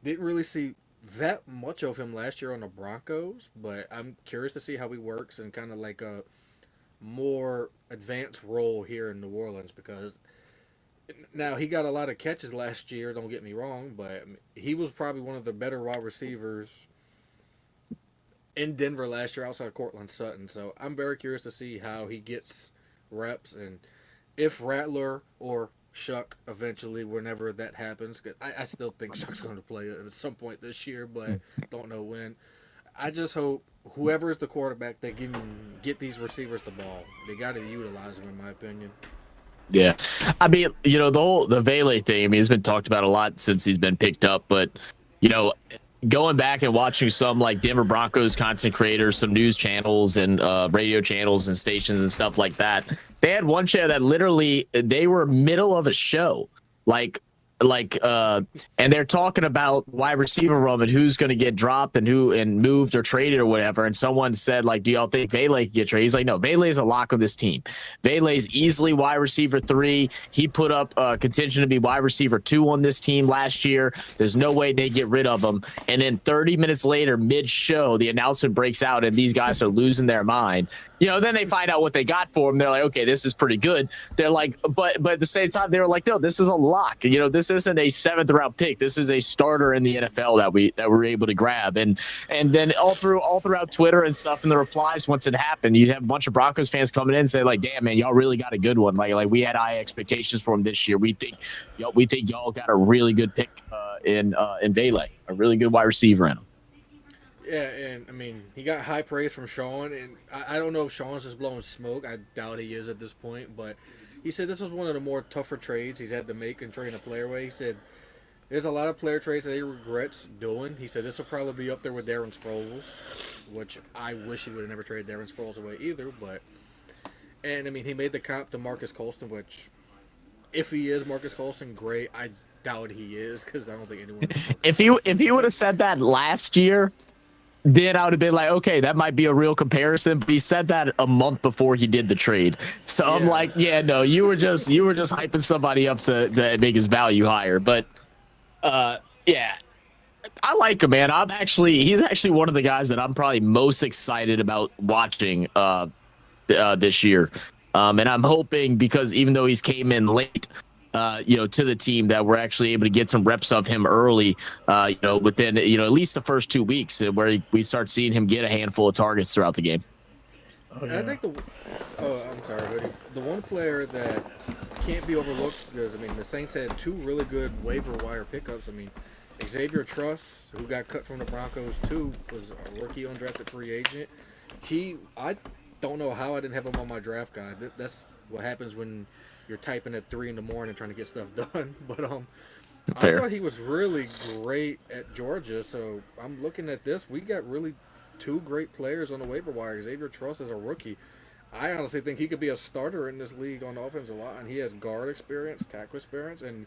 didn't really see that much of him last year on the Broncos. But I'm curious to see how he works in kind of like a more advanced role here in New Orleans, because now he got a lot of catches last year, don't get me wrong, but he was probably one of the better wide receivers in Denver last year outside of Cortland Sutton. So I'm very curious to see how he gets reps, and if Rattler or Shuck eventually, whenever that happens, 'cause I still think Shuck's going to play at some point this year, but don't know when. I just hope whoever is the quarterback, they can get these receivers the ball. They got to utilize them, in my opinion. Yeah. I mean, the Vele thing, I mean, it's been talked about a lot since he's been picked up, but, going back and watching some like Denver Broncos content creators, some news channels and radio channels and stations and stuff like that. They had one show that literally they were middle of a show, and they're talking about wide receiver room and who's going to get dropped and who and moved or traded or whatever. And someone said, like, do y'all think Vele can get traded? He's like, no, Vele is a lock of this team. Vele is easily wide receiver 3. He put up contention to be wide receiver 2 on this team last year. There's no way they get rid of him. And then 30 minutes later, mid-show, the announcement breaks out and these guys are losing their mind. Then they find out what they got for him. They're like, okay, this is pretty good. They're like, but at the same time, they were like, no, this is a lock. This isn't a 7th round pick. This is a starter in the NFL that we're able to grab. And then all throughout Twitter and stuff in the replies, once it happened, you have a bunch of Broncos fans coming in and say, like, damn, man, y'all really got a good one. Like we had high expectations for him this year. We think y'all got a really good pick in Vele, a really good wide receiver in him. Yeah, and I mean, he got high praise from Sean, and I don't know if Sean's just blowing smoke. I doubt he is at this point, but he said this was one of the more tougher trades he's had to make in trading a player away. He said there's a lot of player trades that he regrets doing. He said this will probably be up there with Darren Sproles, which I wish he would have never traded Darren Sproles away either. And I mean, he made the comp to Marcus Colston, which if he is Marcus Colston, great. I doubt he is because I don't think anyone. If he would have said that last year, then I would have been like, okay, that might be a real comparison. But he said that a month before he did the trade. So I'm like, yeah, no, you were just hyping somebody up to make his value higher. But yeah, I like him, man. He's actually one of the guys that I'm probably most excited about watching this year. And I'm hoping, because even though he's came in late, to the team, that we're actually able to get some reps of him early, within, at least the first 2 weeks, where we start seeing him get a handful of targets throughout the game. Oh, yeah. I think I'm sorry, Hoodie. The one player that can't be overlooked, because, I mean, the Saints had 2 really good waiver wire pickups. I mean, Xavier Truss, who got cut from the Broncos, too, was a rookie undrafted free agent. I don't know how I didn't have him on my draft guide. That's what happens when you're typing at 3 a.m. trying to get stuff done. But I thought he was really great at Georgia. So I'm looking at this. We got really 2 great players on the waiver wire. Xavier Truss is a rookie. I honestly think he could be a starter in this league on the offensive line. He has guard experience, tackle experience, and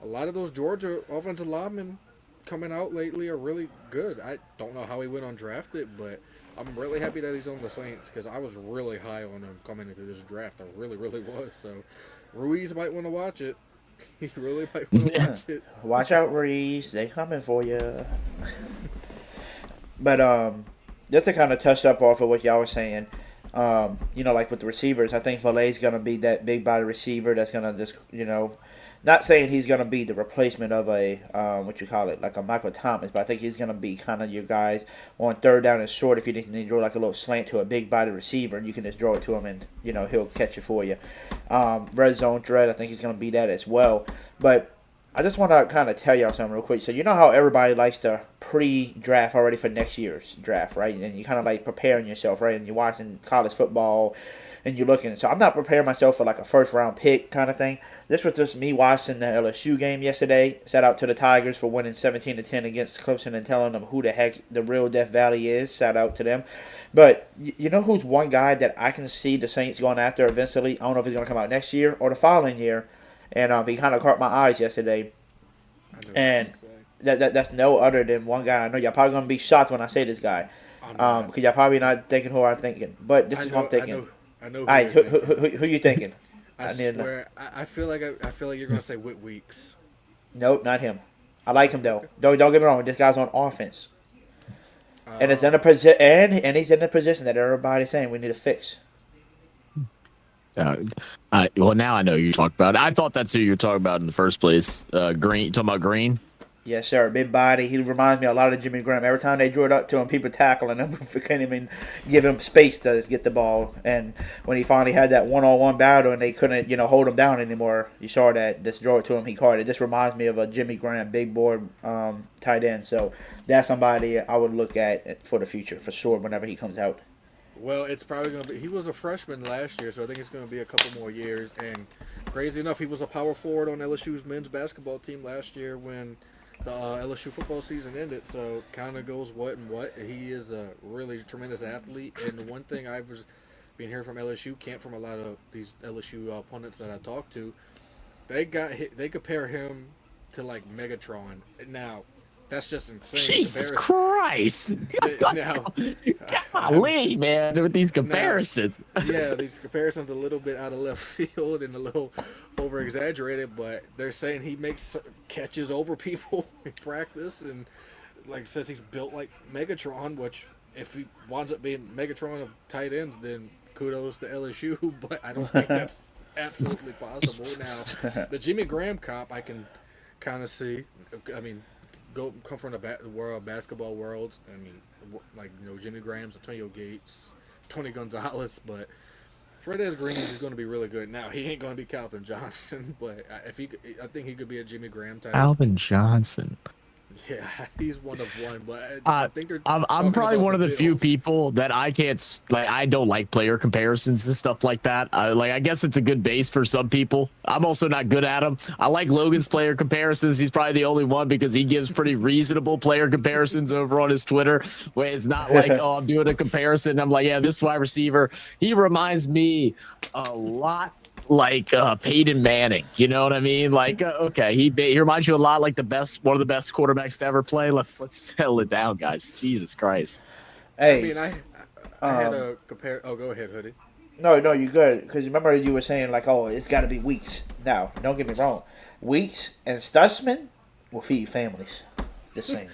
a lot of those Georgia offensive linemen coming out lately are really good. I don't know how he went undrafted, but I'm really happy that he's on the Saints because I was really high on him coming into this draft. I really, really was. So Ruiz might want to watch it. He really might want to watch it. Watch out, Ruiz. They coming for you. But just to kind of touch up off of what y'all were saying, like with the receivers, I think Vele's going to be that big body receiver that's going to just, not saying he's going to be the replacement of a, like a Michael Thomas, but I think he's going to be kind of your guys on 3rd down and short. If you need to draw like a little slant to a big body receiver, and you can just draw it to him and, he'll catch it for you. Red zone threat, I think he's going to be that as well. But I just want to kind of tell y'all something real quick. So you know how everybody likes to pre-draft already for next year's draft, right? And you kind of like preparing yourself, right? And you're watching college football and you're looking. So I'm not preparing myself for like a first-round pick kind of thing. This was just me watching the LSU game yesterday. Shout out to the Tigers for winning 17-10 against Clemson and telling them who the heck the real Death Valley is. Shout out to them. But you know who's one guy that I can see the Saints going after eventually? I don't know if he's going to come out next year or the following year. And he kind of caught my eyes yesterday. And that's no other than one guy. I know y'all probably going to be shocked when I say this guy. Because y'all probably not thinking who I'm thinking. But this is what I'm thinking. I know all right, who you thinking? I swear, I feel like you're going to say Whit Weeks. Nope, not him. I like him, though. Don't get me wrong. This guy's on offense. And it's in a and he's in a position that everybody's saying we need to fix. Well, now I know who you're talking about. I thought that's who you were talking about in the first place. Green. You talking about Green? Yes, sir. Big body. He reminds me a lot of Jimmy Graham. Every time they drew it up to him, people tackling him. Couldn't even give him space to get the ball. And when he finally had that one-on-one battle and they couldn't, hold him down anymore, you saw that. Just draw it to him. He caught it. It just reminds me of a Jimmy Graham big board tight end. So that's somebody I would look at for the future for sure whenever he comes out. Well, it's probably going to be – he was a freshman last year, so I think it's going to be a couple more years. And crazy enough, he was a power forward on LSU's men's basketball team last year when the LSU football season ended, so kind of goes what and what. He is a really tremendous athlete, and the one thing I've been hearing from LSU camp from a lot of these LSU pundits that I talked to, they compare him to like Megatron. Now, that's just insane. Jesus Christ! Golly, man, with these comparisons. Yeah, these comparisons a little bit out of left field and a little over exaggerated, but they're saying he makes catches over people in practice, and like says he's built like Megatron. Which, if he winds up being Megatron of tight ends, then kudos to LSU. But I don't think that's absolutely possible. Now, the Jimmy Graham comp I can kind of see. I mean, come from the basketball world. I mean, like, you know, Jimmy Graham's, Antonio Gates, Tony Gonzalez, but Trez Green is going to be really good. Now, he ain't going to be Calvin Johnson, but I think he could be a Jimmy Graham type. Calvin Johnson. Yeah, he's one of one, but I think they're. I'm probably one of the few people that I can't like. I don't like player comparisons and stuff like that. I guess it's a good base for some people. I'm also not good at them. I like Logan's player comparisons. He's probably the only one because he gives pretty reasonable player comparisons over on his Twitter. Where it's not like, oh, I'm doing a comparison. I'm like, yeah, this wide receiver. He reminds me a lot like Peyton Manning, you know what I mean? Like, okay, he reminds you a lot like one of the best quarterbacks to ever play. Let's settle it down, guys. Jesus Christ. Hey, I mean, I had a compare. Oh, go ahead, Hoodie. No, you good. Because remember you were saying like, oh, it's got to be Weeks. Now, don't get me wrong. Weeks and Stutzman will feed families. Just saying.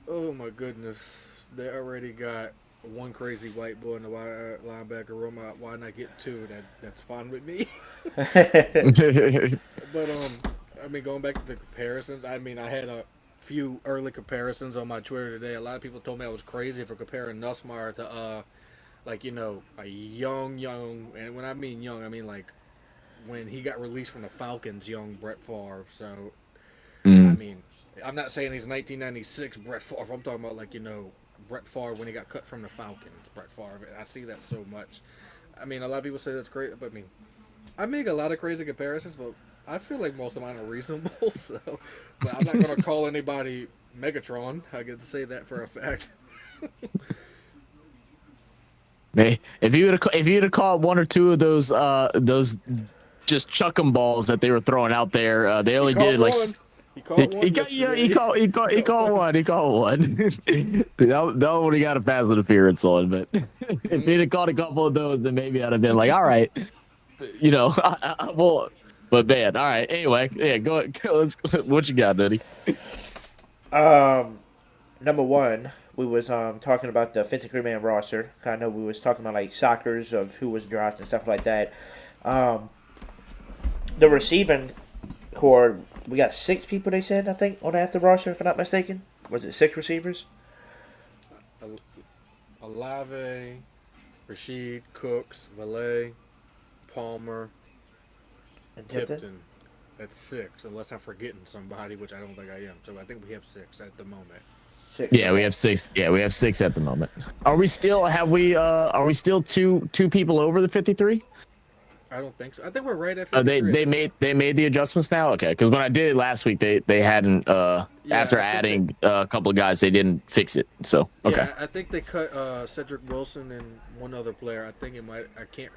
Oh my goodness, they already got one crazy white boy in the linebacker room. Why not get two? That's fine with me. But I mean, going back to the comparisons, I mean, I had a few early comparisons on my Twitter today. A lot of people told me I was crazy for comparing Nussmeier to like, you know, a young, and when I mean young, I mean like when he got released from the Falcons, young Brett Favre. So I mean, I'm not saying he's 1996 Brett Favre. I'm talking about, like, you know, Brett Favre when he got cut from the Falcons. Brett Favre. I see that so much. I mean, a lot of people say that's great, but I mean, I make a lot of crazy comparisons, but I feel like most of mine are reasonable. So, but I'm not going to call anybody Megatron. I get to say that for a fact. Man, if you would have caught one or two of those just chuck 'em balls that they were throwing out there, they only did like. One. He caught one. He caught one. He caught one. that one he got a pass interference on, but if he'd have caught a couple of those, then maybe I'd have been like, all right, you know, well, but man, all right. Anyway, yeah, go. What you got, Duddy? Number one, we was talking about the 53-man roster. Kind of, we was talking about like soccer's of who was drafted and stuff like that. The receiving core. We got 6 people, they said, I think, on the active roster, if I'm not mistaken. Was it 6 receivers? Olave, Rashid, Cooks, Valet, Palmer, and Tipton. That's 6, unless I'm forgetting somebody, which I don't think I am. So I think we have 6 at the moment. 6. Yeah, we have 6. Yeah, we have 6 at the moment. Are we still two people over the 53? I don't think so. I think we're right at 53. They made the adjustments now. Okay, because when I did it last week, they hadn't. After adding a couple of guys, they didn't fix it. So okay. Yeah, I think they cut Cedric Wilson and one other player. I think it might. I can't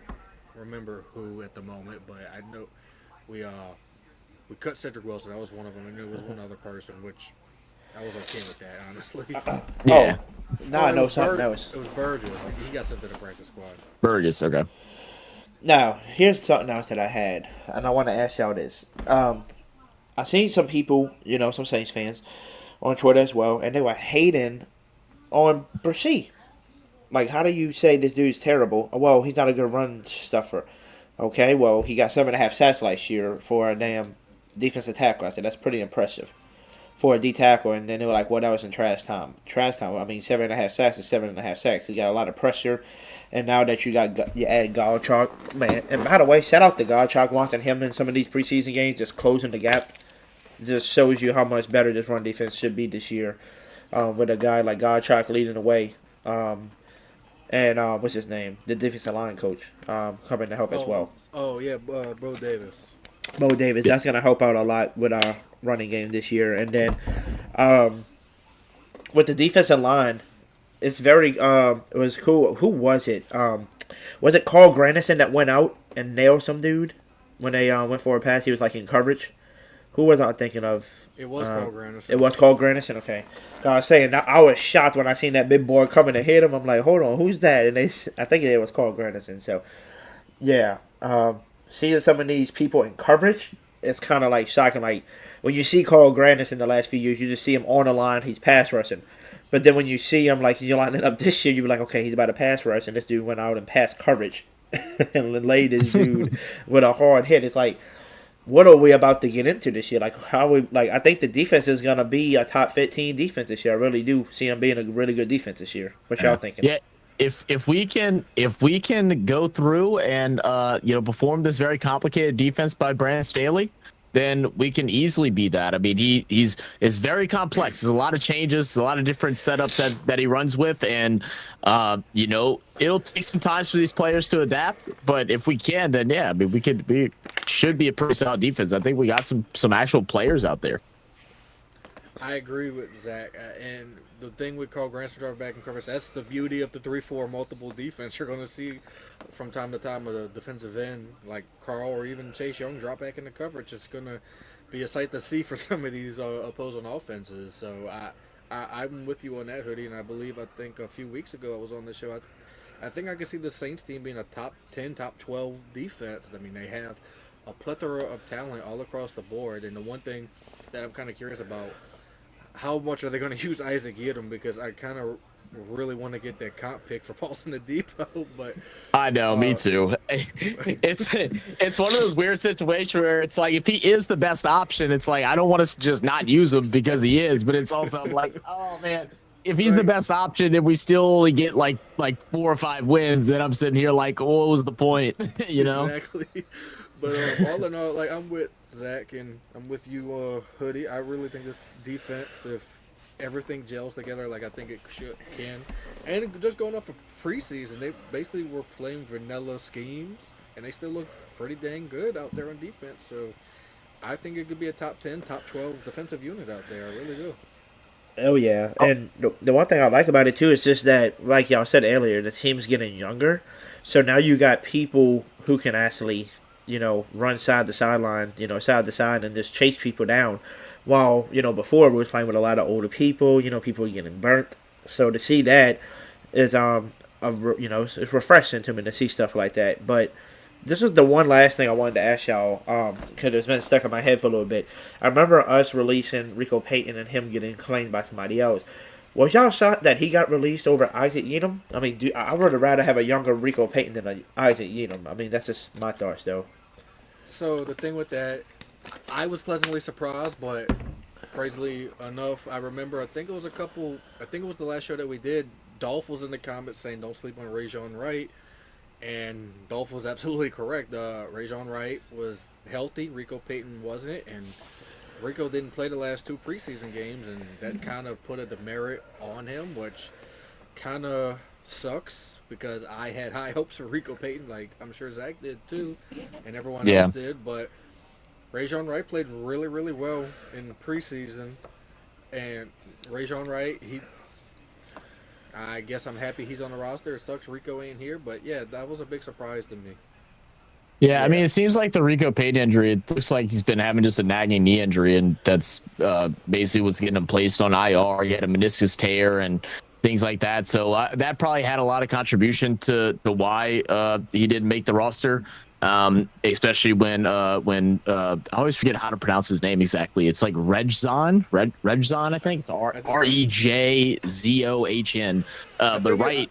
remember who at the moment, but I know we cut Cedric Wilson. That was one of them, and there was one other person, which I was okay with that, honestly. Yeah. Now I know something else. It was Burgess. He got sent to the practice squad. Burgess. Okay. Now, here's something else that I had, and I want to ask y'all this. I seen some people, you know, some Saints fans, on Twitter as well, and they were hating on Brissy. Like, how do you say this dude's terrible? Well, he's not a good run stuffer. Okay, well, he got 7.5 sacks last year for a damn defensive tackle. I said, that's pretty impressive for a D tackle, and then they were like, well, that was in trash time. Trash time, I mean, 7.5 sacks is 7.5 sacks. He got a lot of pressure. And now that you add Gottschalk, man. And by the way, shout out to Gottschalk watching him in some of these preseason games, just closing the gap. Just shows you how much better this run defense should be this year. With a guy like Gottschalk leading the way. And what's his name? The defensive line coach coming to help as well. Oh, yeah, Bro Davis. Mo Davis. That's going to help out a lot with our running game this year. And then with the defensive line, it's very it was cool. Who was it? Was it Carl Granderson that went out and nailed some dude when they went for a pass? He was like in coverage. Who was I thinking of? It was Carl Granderson. It was Carl Granderson. Okay, I was saying I was shocked when I seen that big boy coming to hit him. I'm like, hold on, who's that? And I think it was Carl Granderson. So yeah, seeing some of these people in coverage, it's kind of like shocking. Like when you see Carl Granderson the last few years, you just see him on the line. He's pass rushing. But then when you see him, like, you're lining up this year, you're like, okay, he's about to pass rush, and this dude went out and passed coverage and laid this dude with a hard hit. It's like, what are we about to get into this year? Like, I think the defense is going to be a top 15 defense this year. I really do see them being a really good defense this year. What y'all thinking? Yeah. If we can go through and perform this very complicated defense by Brandon Staley, then we can easily be that. I mean, it's very complex. There's a lot of changes, a lot of different setups that he runs with, and it'll take some time for these players to adapt. But if we can, then yeah, I mean, we should be a pretty solid defense. I think we got some actual players out there. I agree with Zach, and the thing with Carl Granderson driving back in coverage, that's the beauty of the 3-4 multiple defense. You're going to see from time to time with a defensive end like Carl or even Chase Young drop back into coverage. It's going to be a sight to see for some of these opposing offenses. So I'm with you on that, Hoodie, and I think a few weeks ago I was on the show. I think I can see the Saints team being a top 10, top 12 defense. I mean, they have a plethora of talent all across the board, and the one thing that I'm kind of curious about, how much are they going to use Isaac Yiadom? Because I kind of really want to get that comp pick for Paulson Adebo, but I know, me too. It's one of those weird situations where it's like if he is the best option, it's like I don't want to just not use him because he is, but it's also like, oh man, if he's the best option and we still only get like 4 or 5 wins, then I'm sitting here like, what was the point? Exactly. But all in all, like I'm with Zach and I'm with you, Hoodie. I really think this defense, if everything gels together like I think it can, and just going off of preseason, they basically were playing vanilla schemes, and they still look pretty dang good out there on defense. So I think it could be a top 10, top 12 defensive unit out there. I really do. Oh, yeah. And the one thing I like about it, too, is just that, like y'all said earlier, the team's getting younger. So now you got people who can actually, run side to sideline, side to side and just chase people down. While, before we was playing with a lot of older people, people getting burnt. So to see that is, it's refreshing to me to see stuff like that. But this is the one last thing I wanted to ask y'all, because it's been stuck in my head for a little bit. I remember us releasing Rico Payton and him getting claimed by somebody else. Was y'all shocked that he got released over Isaac Yiadom? I mean, I would rather have a younger Rico Payton than a Isaac Yiadom. I mean, that's just my thoughts, though. So the thing with that, I was pleasantly surprised, but crazily enough, I remember, I think it was the last show that we did, Dolph was in the comments saying don't sleep on Rajon Wright, and Dolph was absolutely correct. Rajon Wright was healthy, Rico Payton wasn't, and Rico didn't play the last 2 preseason games, and that kind of put a demerit on him, which kind of sucks because I had high hopes for Rico Payton, like I'm sure Zach did too, and everyone else did, but Rajon Wright played really, really well in preseason, and Rajon Wright, I guess I'm happy he's on the roster. It sucks Rico ain't here, but yeah, that was a big surprise to me. Yeah, I mean, it seems like the Rico Payton injury, it looks like he's been having just a nagging knee injury, and that's basically what's getting him placed on IR. He had a meniscus tear and things like that. So that probably had a lot of contribution to why he didn't make the roster, especially when I always forget how to pronounce his name exactly. It's like Rejzon, I think. It's Rejzohn. But right.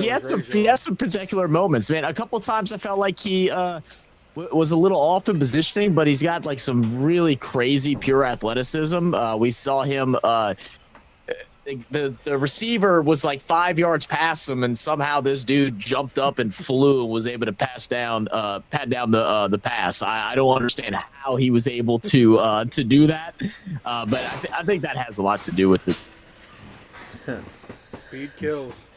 He had some particular moments, man. A couple times I felt like he was a little off in positioning, but he's got like some really crazy pure athleticism. We saw him. The receiver was like 5 yards past him, and somehow this dude jumped up and flew and was able to pat down the pass. I don't understand how he was able to do that, but I think that has a lot to do with it. Speed kills.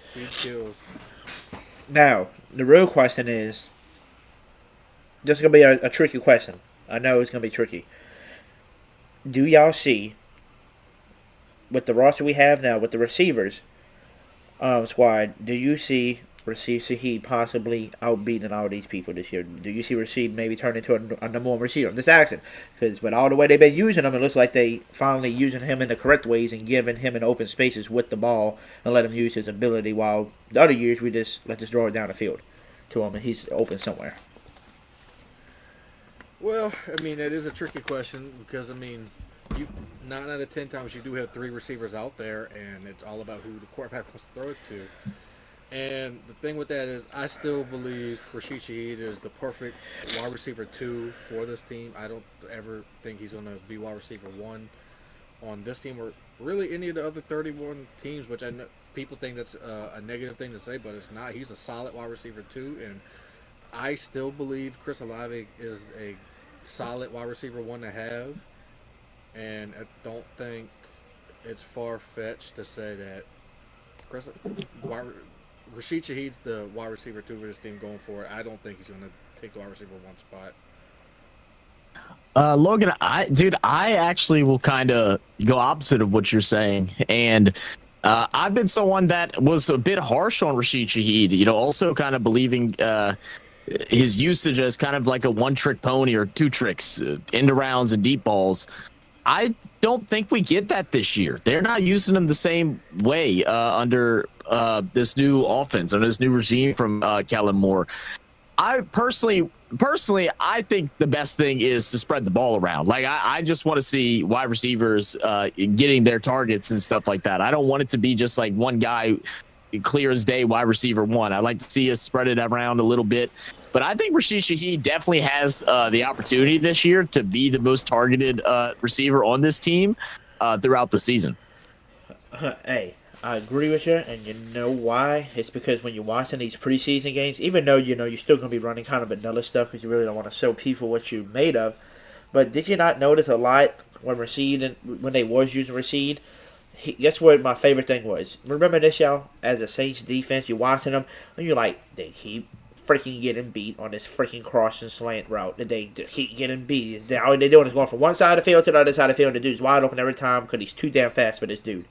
Now, the real question is, this is going to be a tricky question. I know it's going to be tricky. Do y'all see, with the roster we have now, with the receivers squad, do you see Rashid Shaheed possibly outbeating all these people this year? Do you see Rashid maybe turn into a number one receiver? I'm just asking, because with all the way they've been using him, it looks like they finally using him in the correct ways and giving him in open spaces with the ball and let him use his ability, while the other years we just let this throw it down the field to him and he's open somewhere. Well, I mean, that is a tricky question because, I mean, 9 out of 10 times you do have 3 receivers out there, and it's all about who the quarterback wants to throw it to. And the thing with that is I still believe Rashid Shaheed is the perfect wide receiver 2 for this team. I don't ever think he's going to be wide receiver 1 on this team or really any of the other 31 teams, which I know people think that's a negative thing to say, but it's not. He's a solid wide receiver 2, and I still believe Chris Olave is a solid wide receiver 1 to have, and I don't think it's far-fetched to say that Rashid Shaheed's the wide receiver 2 for this team going forward. I don't think he's going to take the wide receiver 1 spot. Logan, I actually will kind of go opposite of what you're saying, and I've been someone that was a bit harsh on Rashid Shaheed, also kind of believing his usage as kind of like a one-trick pony or 2 tricks, end arounds and deep balls. I don't think we get that this year. They're not using him the same way under this new offense, under this new regime from Kellen Moore. I personally, I think the best thing is to spread the ball around. Like, I just want to see wide receivers getting their targets and stuff like that. I don't want it to be just like one guy, clear as day, wide receiver 1. I like to see us spread it around a little bit. But I think Rashid Shaheed definitely has the opportunity this year to be the most targeted receiver on this team throughout the season. Hey, I agree with you, and you know why? It's because when you're watching these preseason games, even though you're still going to be running kind of vanilla stuff because you really don't want to show people what you're made of, but did you not notice a lot when they was using Rashid? Guess what my favorite thing was? Remember this, y'all? As a Saints defense, you're watching them, and you're like, they keep freaking getting beat on this freaking cross and slant route. They keep getting beat. All they're doing is going from one side of the field to the other side of the field, and the dude's wide open every time because he's too damn fast for this dude.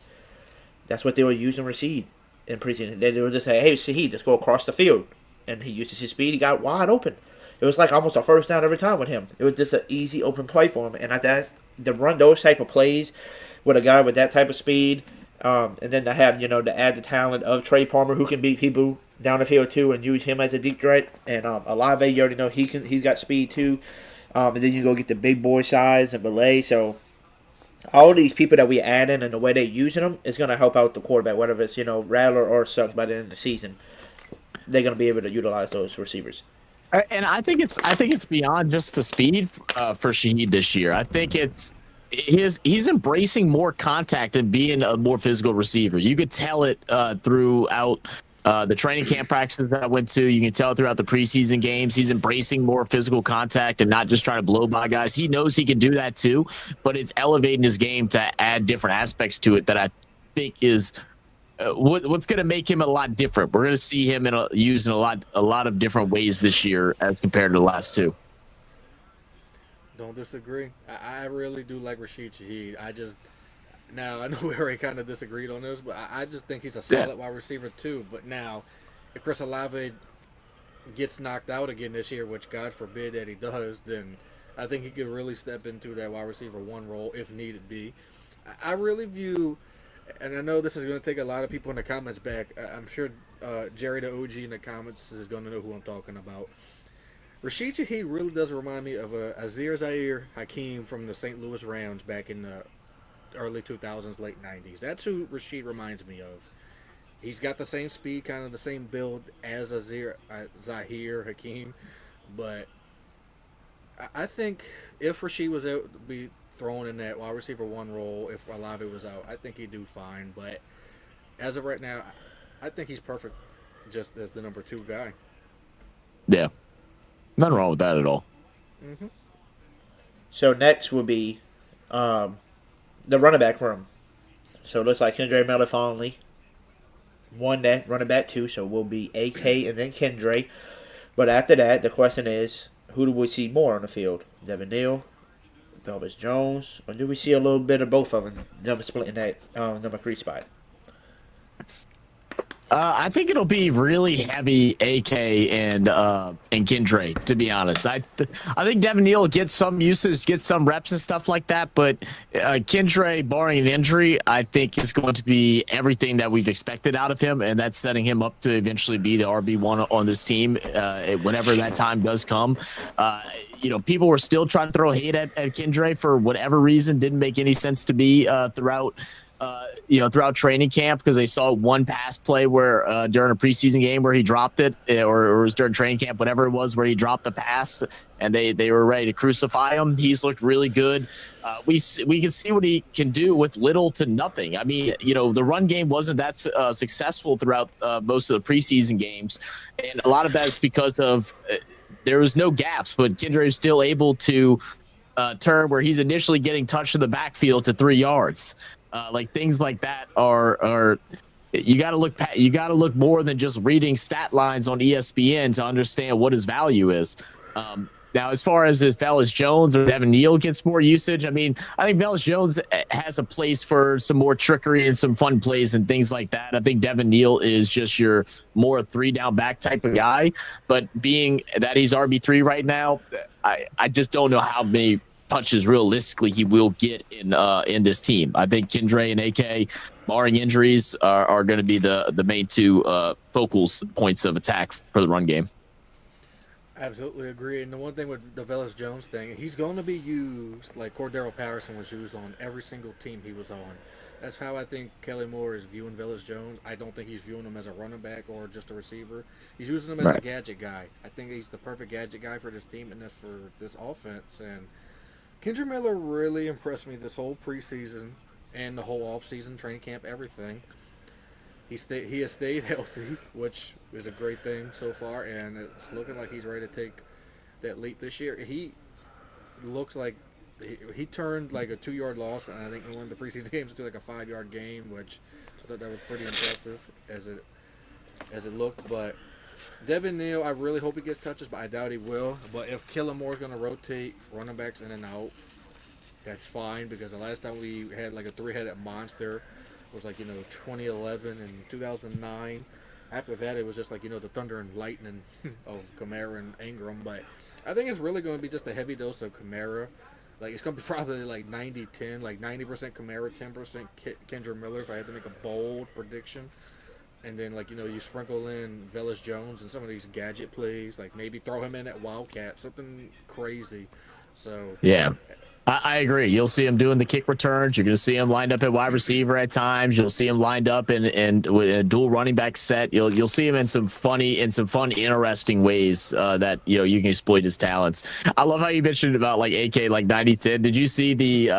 That's what they were using Rashid in preseason. They would just say, hey, Shaheed, let's go across the field. And he uses his speed. He got wide open. It was like almost a first down every time with him. It was just an easy open play for him. And that's to run those type of plays with a guy with that type of speed, and then to have, to add the talent of Trey Palmer, who can beat people down the field too, and use him as a deep threat. And Olave, you already know he's got speed too. And then you go get the big boy size and Valet. So all these people that we add in and the way they're using them is going to help out the quarterback, whether it's Rattler or Suggs by the end of the season. They're going to be able to utilize those receivers. And I think it's beyond just the speed for Shaheed this year. I think he's embracing more contact and being a more physical receiver. You could tell it throughout the training camp practices that I went to. You can tell it throughout the preseason games. He's embracing more physical contact and not just trying to blow by guys. He knows he can do that too, but it's elevating his game to add different aspects to it that I think is what's going to make him a lot different. We're going to see him used in a lot of different ways this year as compared to the last 2. Don't disagree. I really do like Rashid Shaheed. Now, I know we already kind of disagreed on this, but I just think he's a solid wide receiver too. But now, if Chris Olave gets knocked out again this year, which God forbid that he does, then I think he could really step into that wide receiver 1 role if needed be. I really view, and I know this is going to take a lot of people in the comments back. I'm sure Jerry the OG in the comments is going to know who I'm talking about. Rashid Shaheed really does remind me of Azir Zaire Hakeem from the St. Louis Rams back in the early 2000s, late 90s. That's who Rashid reminds me of. He's got the same speed, kind of the same build as Zaire Hakeem, but I think if Rashid was out to be thrown in that wide receiver 1 role, if Olave was out, I think he'd do fine. But as of right now, I think he's perfect just as the number 2 guy. Yeah. Nothing wrong with that at all. Mm-hmm. So next will be the running back room. So it looks like Kendra Miller finally won that running back 2. So we'll be AK and then Kendra. But after that, the question is, who do we see more on the field? Devin Neal, Velvis Jones, or do we see a little bit of both of them splitting that number 3 spot? I think it'll be really heavy AK and Kendra, to be honest. I think Devin Neal will get some uses, get some reps and stuff like that, but Kendra, barring an injury, I think is going to be everything that we've expected out of him, and that's setting him up to eventually be the RB1 on this team whenever that time does come. People were still trying to throw hate at Kendra for whatever reason. Didn't make any sense to me throughout training camp, because they saw one pass play where during a preseason game where he dropped it, or it was during training camp, whatever it was, where he dropped the pass, and they were ready to crucify him. He's looked really good. We can see what he can do with little to nothing. I mean, the run game wasn't that successful throughout most of the preseason games, and a lot of that is because of there was no gaps, but Kendra is still able to turn where he's initially getting touched in the backfield to 3 yards. Like things like that are you got to look more than just reading stat lines on ESPN to understand what his value is. Now, as far as if Velus Jones or Devin Neal gets more usage, I mean, I think Velus Jones has a place for some more trickery and some fun plays and things like that. I think Devin Neal is just your more 3-down back type of guy, but being that he's RB3 right now, I just don't know how many touches realistically he will get in this team. I think Kendra and AK, barring injuries, are going to be the main two focal points of attack for the run game. Absolutely agree. And the one thing with the Velus Jones thing, he's going to be used like Cordero Patterson was used on every single team he was on. That's how I think Kelly Moore is viewing Velus Jones. I don't think he's viewing him as a running back or just a receiver. He's using him as a gadget guy. I think he's the perfect gadget guy for this team and for this offense. And Kendra Miller really impressed me this whole preseason and the whole offseason, training camp, everything. He has stayed healthy, which is a great thing so far, and it's looking like he's ready to take that leap this year. He looks like he turned like a 2-yard loss, and I think in one of the preseason games into like a 5-yard gain, which I thought that was pretty impressive as it looked. But Devin Neal, I really hope he gets touches, but I doubt he will. But if Kellen Moore's going to rotate running backs in and out, that's fine, because the last time we had like a 3-headed monster was like 2011 and 2009. After that, it was just like the thunder and lightning of Kamara and Ingram. But I think it's really going to be just a heavy dose of Kamara. Like it's going to be probably like 90-10, like 90% Kamara, 10% Kendra Miller. If I had to make a bold prediction, and then like you sprinkle in Velus Jones and some of these gadget plays, like maybe throw him in at Wildcat, something crazy. So yeah. I agree. You'll see him doing the kick returns. You're going to see him lined up at wide receiver at times. You'll see him lined up in with a dual running back set. You'll see him in some fun, interesting ways that you can exploit his talents. I love how you mentioned about like AK like 90-10. Did you see the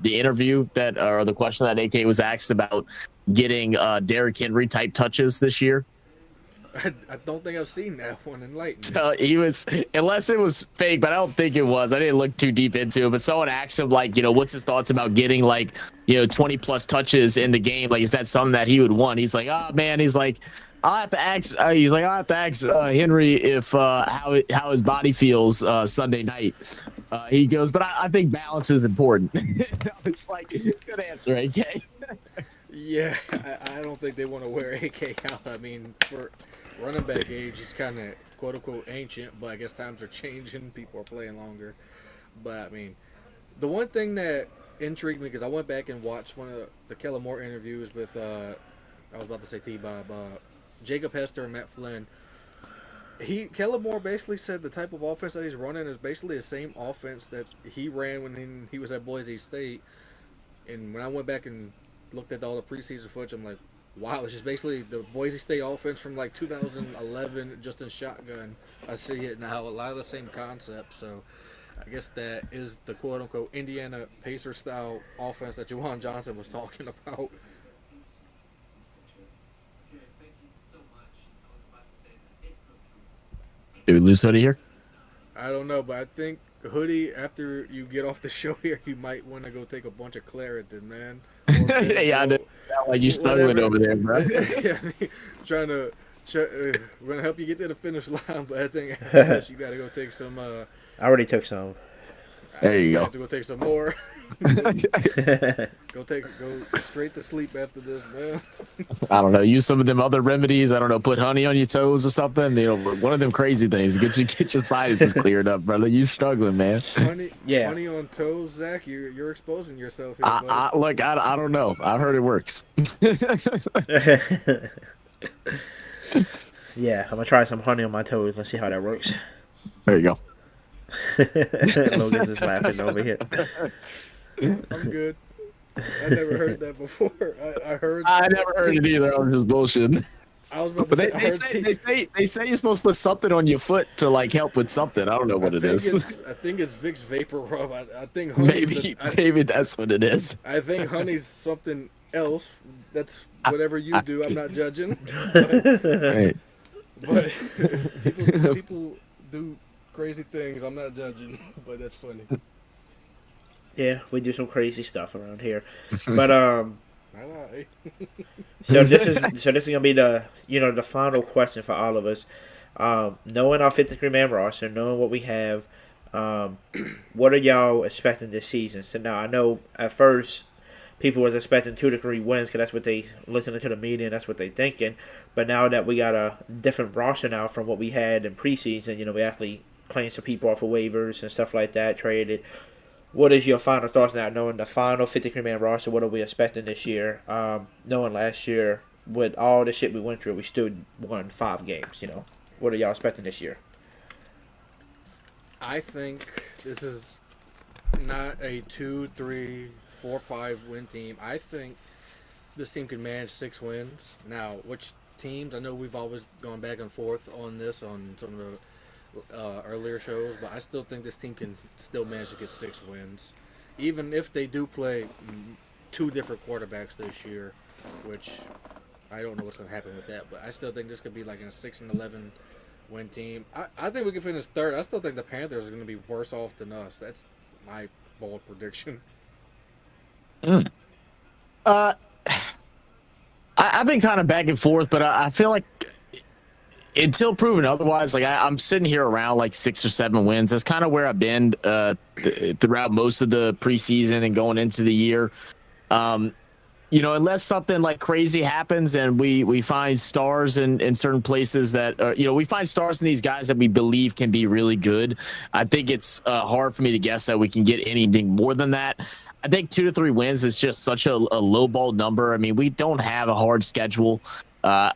interview or the question that AK was asked about getting Derrick Henry type touches this year? I don't think I've seen that one. Enlighten me. So he was, unless it was fake, but I don't think it was. I didn't look too deep into it, but someone asked him like, what's his thoughts about getting like, 20 plus touches in the game? Like, is that something that he would want? He's like, oh man, he's like, I'll have to ask Henry if how his body feels Sunday night. He goes, but I think balance is important. It's like, good answer, AK. Yeah, I don't think they want to wear AK out. I mean, for running back age, he's kind of quote-unquote ancient, but I guess times are changing. People are playing longer. But, I mean, the one thing that intrigued me, because I went back and watched one of the Kellen Moore interviews with, I was about to say T-Bob, Jacob Hester and Matt Flynn. Kellen Moore basically said the type of offense that he's running is basically the same offense that he ran when he was at Boise State. And when I went back and looked at all the preseason footage, I'm like, wow, it's just basically the Boise State offense from like 2011, just in shotgun. I see it now, a lot of the same concepts. So I guess that is the quote-unquote Indiana Pacer-style offense that Juwan Johnson was talking about. Did we lose Hoodie here? I don't know, but I think Hoodie, after you get off the show here, you might want to go take a bunch of Claritin, man. Yeah, I know. Like you struggling over there, bro. Yeah, trying we're gonna help you get to the finish line, but I think after this, you gotta go take some. I already took some. There you go. Have to go take some more. Go straight to sleep after this, man. I don't know. Use some of them other remedies. I don't know. Put honey on your toes or something. You know, one of them crazy things. Get your sinuses cleared up, brother. You struggling, man. Honey on toes, Zach. You're exposing yourself here, buddy. Look, I don't know. I've heard it works. Yeah, I'm gonna try some honey on my toes. Let's see how that works. There you go. Logan's is laughing over here. I'm good. I never heard that before. I never heard it either. I'm just bullshitting. I was about to they say you're supposed to put something on your foot to like help with something. I don't know what it is. I think it's Vicks Vapor Rub. I think honey's maybe that's what it is. I think honey's something else. That's whatever you do. I'm not judging. But people do crazy things. I'm not judging, but that's funny. Yeah, we do some crazy stuff around here, but so this is gonna be the final question for all of us. Knowing our 53-man roster, knowing what we have, what are y'all expecting this season? So now I know at first people was expecting 2 to 3 wins because that's what they listening to the media and that's what they thinking. But now that we got a different roster now from what we had in preseason, we actually playing some people off of waivers and stuff like that, traded. What is your final thoughts now, knowing the final 53-man roster? What are we expecting this year? Knowing last year, with all the shit we went through, we still won 5 games, What are y'all expecting this year? I think this is not a 2, 3, 4, 5 win team. I think this team can manage 6 wins. Now, which teams? I know we've always gone back and forth on this on some of the earlier shows, but I still think this team can still manage to get 6 wins, even if they do play 2 different quarterbacks this year, which I don't know what's going to happen with that, but I still think this could be like a 6-11 win team. I think we can finish 3rd. I still think the Panthers are going to be worse off than us. That's my bold prediction. I've been kind of back and forth, but I feel like until proven otherwise, like I'm sitting here around like 6 or 7 wins. That's kind of where I've been throughout most of the preseason and going into the year. Unless something like crazy happens and we find stars in certain places that we find stars in these guys that we believe can be really good. I think it's hard for me to guess that we can get anything more than that. I think 2 to 3 wins is just such a low ball number. I mean, we don't have a hard schedule. I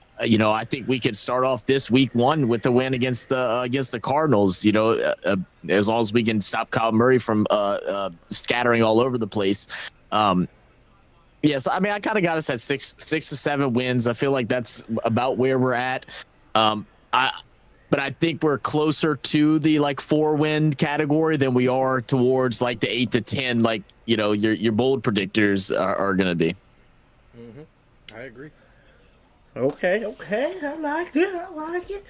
think we could start off this week 1 with the win against the Cardinals. As long as we can stop Kyle Murray from scattering all over the place. Yes, I mean I kind of got us at 6 to 7 wins. I feel like that's about where we're at. But I think we're closer to the 4-win category than we are towards the 8 to 10. Your bold predictors are going to be. Mm-hmm. I agree. Okay, I like it.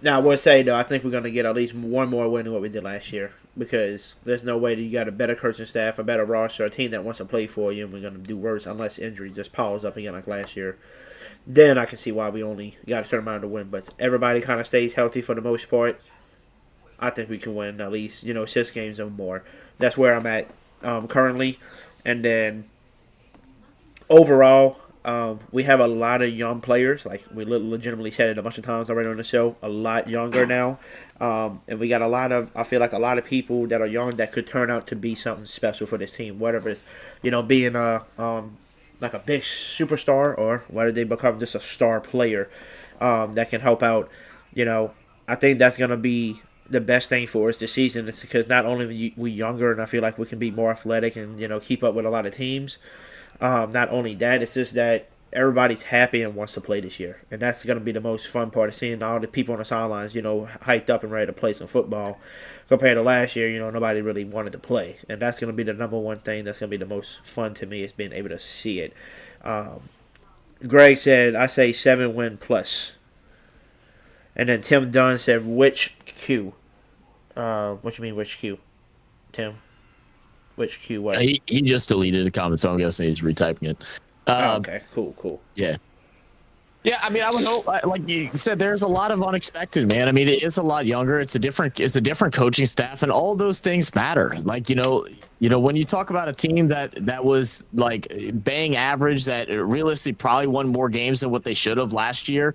Now, I will say, though, I think we're going to get at least one more win than what we did last year, because there's no way that you got a better coaching staff, a better roster, a team that wants to play for you, and we're going to do worse unless injury just piles up again like last year. Then I can see why we only got a certain amount to win, but everybody kind of stays healthy for the most part. I think we can win at least, 6 games or more. That's where I'm at currently. And then overall, we have a lot of young players. Like we legitimately said it a bunch of times already on the show. A lot younger now, and we got I feel like a lot of people that are young that could turn out to be something special for this team. Whether it's being like a big superstar, or whether they become just a star player that can help out. I think that's gonna be the best thing for us this season. It's because not only we younger, and I feel like we can be more athletic and keep up with a lot of teams. Not only that, it's just that everybody's happy and wants to play this year. And that's going to be the most fun part of seeing all the people on the sidelines, hyped up and ready to play some football. Compared to last year, nobody really wanted to play. And that's going to be the number one thing that's going to be the most fun to me, is being able to see it. Greg said, I say 7 win plus. And then Tim Dunn said, which Q? What you mean, which Q? Tim? Which Q? What? He just deleted the comment, so I'm guessing he's retyping it. Okay, cool. Yeah. Yeah, I mean, I would hope, like you said, there's a lot of unexpected, man. I mean, it is a lot younger. It's a different coaching staff, and all those things matter. Like, when you talk about a team that was like bang average, that realistically probably won more games than what they should have last year.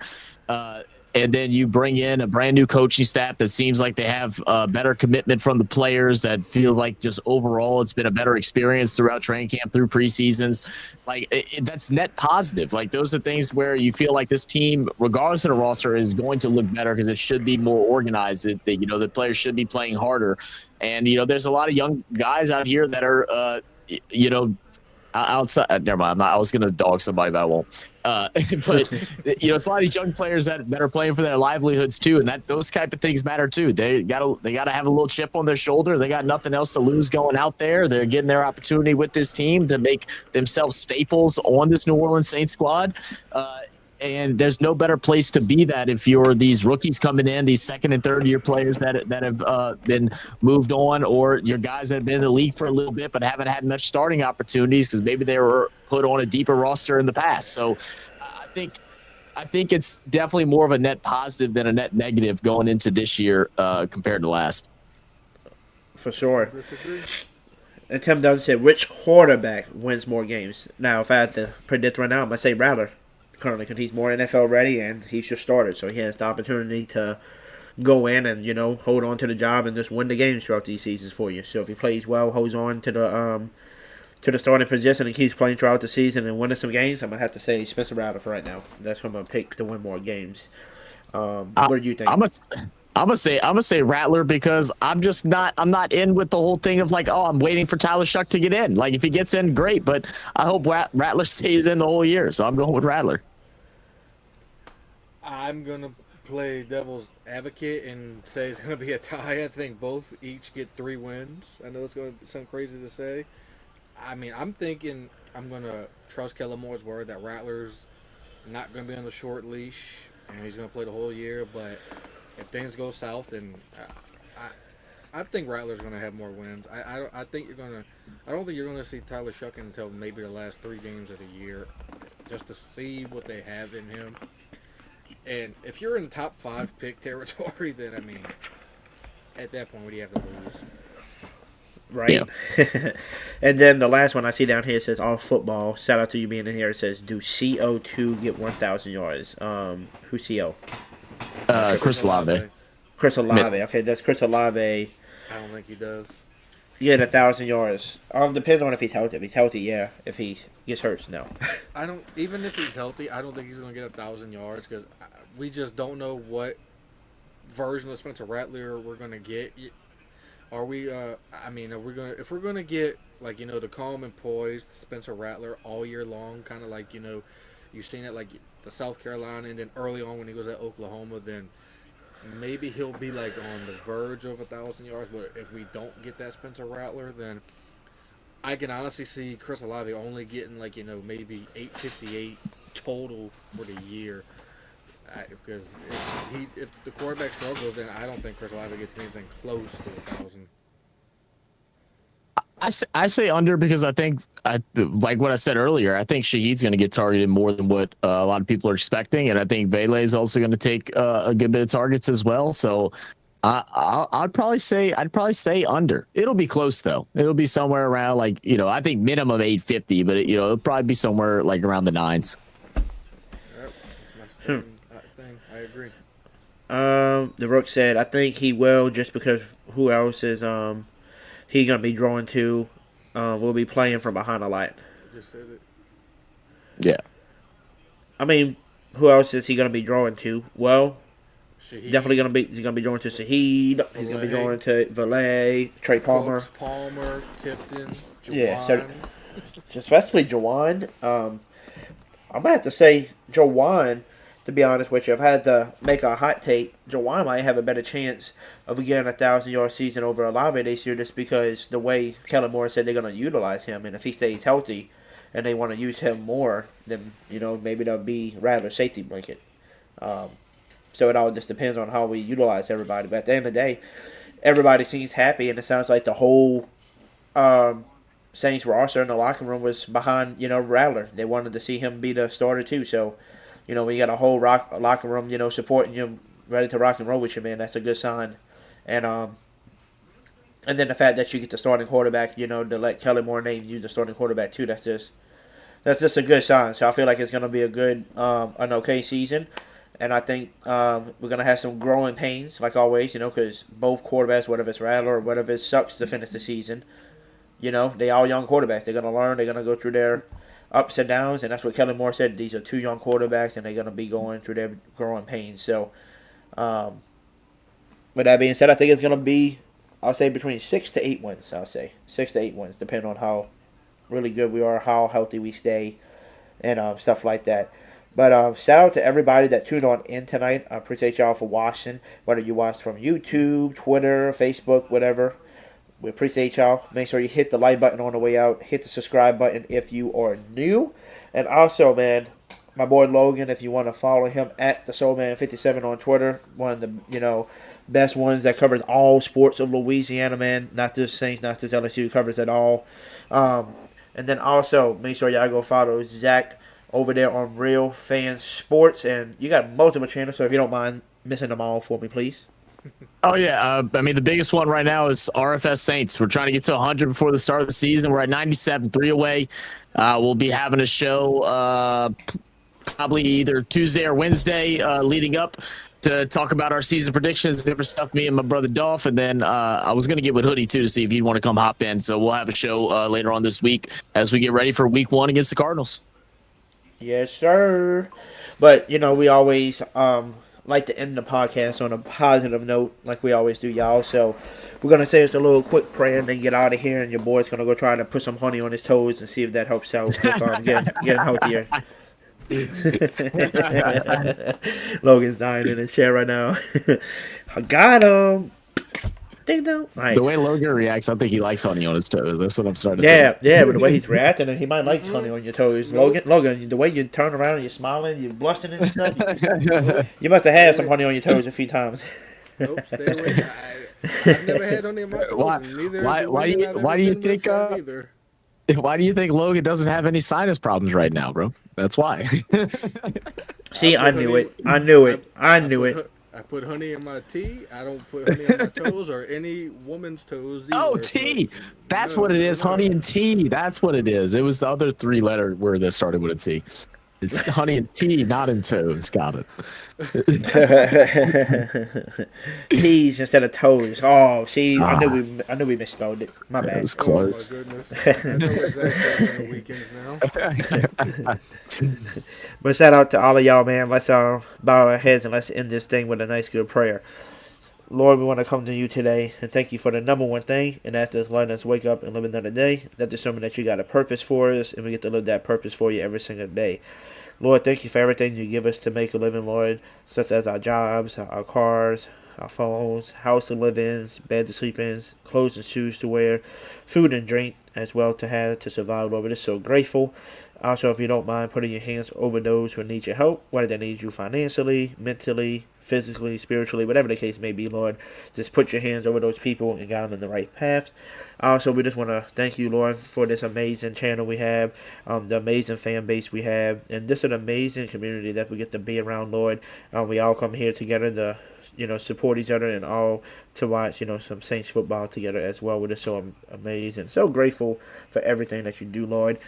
And then you bring in a brand new coaching staff that seems like they have better commitment from the players, that feels like just overall it's been a better experience throughout training camp, through preseasons. Like that's net positive. Like those are things where you feel like this team, regardless of the roster, is going to look better because it should be more organized. That the players should be playing harder. And there's a lot of young guys out here that are outside. Never mind. I was gonna dog somebody, but I won't. But it's a lot of these young players that are playing for their livelihoods too, and that those type of things matter too. They gotta have a little chip on their shoulder. They got nothing else to lose going out there. They're getting their opportunity with this team to make themselves staples on this New Orleans Saints squad. And there's no better place to be that if you're these rookies coming in, these second and third year players that have been moved on, or your guys that have been in the league for a little bit but haven't had much starting opportunities because maybe they were put on a deeper roster in the past. So I think it's definitely more of a net positive than a net negative going into this year compared to last. For sure. And Tim Dunn said, which quarterback wins more games? Now, if I had to predict right now, I'm going to say Rattler. Currently, because he's more NFL ready and he's just started, so he has the opportunity to go in and hold on to the job and just win the games throughout these seasons for you. So if he plays well, holds on to the starting position and keeps playing throughout the season and winning some games, I'm gonna have to say Spencer Rattler for right now. That's who I'm gonna pick to win more games. What do you think? I'm gonna say Rattler because I'm not in with the whole thing of like, oh, I'm waiting for Tyler Shuck to get in. Like if he gets in, great, but I hope Rattler stays in the whole year, so I'm going with Rattler. I'm going to play devil's advocate and say it's going to be a tie. I think both each get 3 wins. I know it's going to sound crazy to say. I mean, I'm thinking I'm going to trust Kellen Moore's word that Rattler's not going to be on the short leash and he's going to play the whole year. But if things go south, then I think Rattler's going to have more wins. I don't think you're going to see Tyler Shuck until maybe the last 3 games of the year just to see what they have in him. And if you're in top 5 pick territory, then, I mean, at that point, what do you have to lose? Right. Yeah. And then the last one I see down here says, all football. Shout out to you being in here. It says, do CO2 get 1,000 yards? Who's CO? Chris Olave. Chris Olave. Okay, that's Chris Olave. I don't think he does. Yeah, 1,000 yards. Depends on if he's healthy. If he's healthy, yeah. If he gets hurt, no. Even if he's healthy, I don't think he's going to get 1,000 yards because we just don't know what version of Spencer Rattler we're going to get. Are we? If we're going to get the calm and poised Spencer Rattler all year long, kind of like you've seen it like the South Carolina, and then early on when he was at Oklahoma, then maybe he'll be like on the verge of 1,000 yards. But if we don't get that Spencer Rattler, then I can honestly see Chris Olave only getting maybe 858 total for the year. Because if the quarterback struggles, then I don't think Chris Olave gets anything close to 1,000. I say under because I think, like what I said earlier, I think Shaheed's going to get targeted more than what a lot of people are expecting, and I think Vele is also going to take a good bit of targets as well. So I'd probably say under. It'll be close though. It'll be somewhere around I think minimum 850, but it'll probably be somewhere like around the 9s. Yep, that's my same thing. I agree. The Rook said, I think he will just because who else is he gonna be drawing to? Will be playing from behind a lot. Just said it. Yeah. I mean, who else is he gonna be drawing to? Well, Shaheed. definitely he's gonna be drawing to Shaheed. He's gonna be drawing to Valet, Trey Palmer, Cooks, Palmer, Tipton, Jawan. Yeah, so especially Jawan. I'm gonna have to say Jawan. To be honest with you, if I had to make a hot take, Jawan might have a better chance of getting 1,000-yard season over Olave this year, just because the way Kellen Moore said they're going to utilize him, and if he stays healthy, and they want to use him more, then maybe that'll be Rattler's safety blanket. So it all just depends on how we utilize everybody. But at the end of the day, everybody seems happy, and it sounds like the whole Saints roster in the locker room was behind Rattler. They wanted to see him be the starter too. So You know, when you got a whole locker room, you know, supporting you, ready to rock and roll with you, man, that's a good sign. And then the fact that you get the starting quarterback, you know, to let Kellen Moore name you the starting quarterback too, that's just a good sign. So I feel like it's going to be a good, an okay season. And I think we're going to have some growing pains, like always, you know, because both quarterbacks, whether it's Rattler or whether it sucks to finish the season, you know, they all young quarterbacks. They're going to learn. They're going to go through their ups and downs. And that's what Kellen Moore said. These are two young quarterbacks, and they're going to be going through their growing pains. So, with that being said, I think it's going to be, I'll say between 6 to 8 wins. I'll say 6 to 8 wins, depending on how really good we are, how healthy we stay, and stuff like that. But shout out to everybody that tuned on in tonight. I appreciate y'all for watching, whether you watched from YouTube, Twitter, Facebook, whatever. We appreciate y'all. Make sure you hit the like button on the way out. Hit the subscribe button if you are new. And also, man, my boy Logan, if you want to follow him at the Soulman57 on Twitter, one of the, you know, best ones that covers all sports of Louisiana, man. Not just Saints, not just LSU, covers it all. And then also, make sure y'all go follow Zach over there on Real Fan Sports. And you got multiple channels, so if you don't mind missing them all for me, please. Oh, yeah. I mean, the biggest one right now is RFS Saints. We're trying to get to 100 before the start of the season. We're at 97, 3 away. We'll be having a show probably either Tuesday or Wednesday leading up to talk about our season predictions and different stuff, me and my brother Dolph. And then I was going to get with Hoodie, too, to see if he'd want to come hop in. So we'll have a show later on this week as we get ready for week 1 against the Cardinals. Yes, sir. But, you know, we always like to end the podcast on a positive note like we always do, y'all. So we're going to say it's a little quick prayer and then get out of here. And your boy's going to go try to put some honey on his toes and see if that helps out with getting healthier. Logan's dying in his chair right now. I got him. Ding dong. Right. The way Logan reacts, I think he likes honey on his toes. That's what I'm starting to think. Yeah, but the way he's reacting, he might like honey on your toes. Logan, the way you turn around and you're smiling, you're blushing and stuff. You must have had some honey on your toes a few times. Nope, stay away. I've never had honey on my toes. Why do you think? Why do you think Logan doesn't have any sinus problems right now, bro? That's why. See, I knew it. I put honey in my tea. I don't put honey on my toes or any woman's toes either. Oh, tea. That's what it is. Honey and tea. That's what it is. It was the other 3-letter word that started with a T. It's honey and tea, not in toes. Got it. Teas instead of toes. Oh, see, I knew we misspelled it. My bad. It was close. Oh my goodness. I know exactly on the weekends now. But shout out to all of y'all, man. Let's bow our heads and let's end this thing with a nice good prayer. Lord, we want to come to you today and thank you for the number one thing, and that's just letting us wake up and live another day. That's assuming that you got a purpose for us, and we get to live that purpose for you every single day. Lord, thank you for everything you give us to make a living, Lord, such as our jobs, our cars, our phones, house to live in, bed to sleep in, clothes and shoes to wear, food and drink as well to have to survive, Lord. We're just so grateful. Also, if you don't mind putting your hands over those who need your help, whether they need you financially, mentally, physically, spiritually, whatever the case may be, Lord, just put your hands over those people and guide them in the right path. Also, we just want to thank you, Lord, for this amazing channel we have, the amazing fan base we have, and just an amazing community that we get to be around, Lord. We all come here together to, support each other and all to watch, some Saints football together as well. We're just so amazing, so grateful for everything that you do, Lord.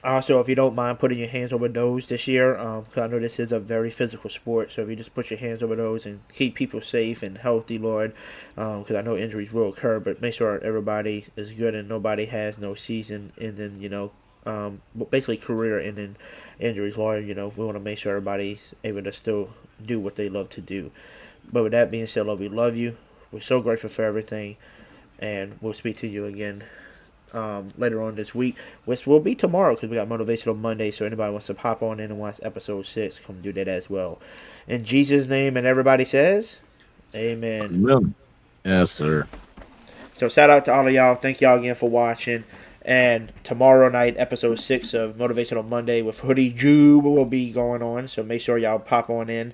Also, if you don't mind putting your hands over those this year, because I know this is a very physical sport, so if you just put your hands over those and keep people safe and healthy, Lord, because I know injuries will occur, but make sure everybody is good and nobody has no season and then, basically career-ending injuries, Lord. We want to make sure everybody's able to still do what they love to do. But with that being said, Lord, we love you. We're so grateful for everything, and we'll speak to you again later on this week, which will be tomorrow because we got Motivational Monday. So anybody wants to pop on in and watch episode 6, come do that as well. In Jesus' name, and everybody says, amen. Amen. Yes, sir. So shout out to all of y'all. Thank y'all again for watching. And tomorrow night, episode 6 of Motivational Monday with Hoodie Jube will be going on. So make sure y'all pop on in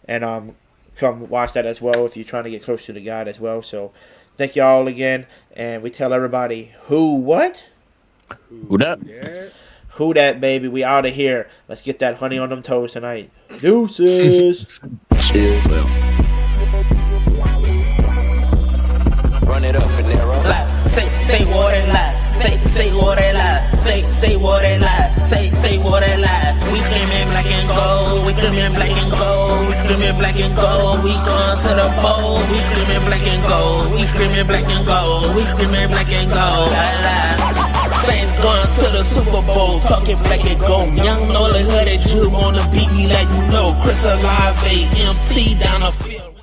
and come watch that as well if you're trying to get close to the God as well. So thank y'all again, and we tell everybody who what? Who that? Who that, baby? We out of here. Let's get that honey on them toes tonight. Deuces. Cheers, Will. Run it up, Panero. Say what they lie. Say what they lie. Say what they lie. Say what they lie. We screaming black and gold. We screaming black and gold. We screaming black and gold. We going to the bowl. We screaming black and gold. We screaming black and gold. We screaming black and gold. Saints going to the Super Bowl, talking black and gold. Young Nolan Hooded Jew on the beat, me like you know. Chris Alive, AMT down the field.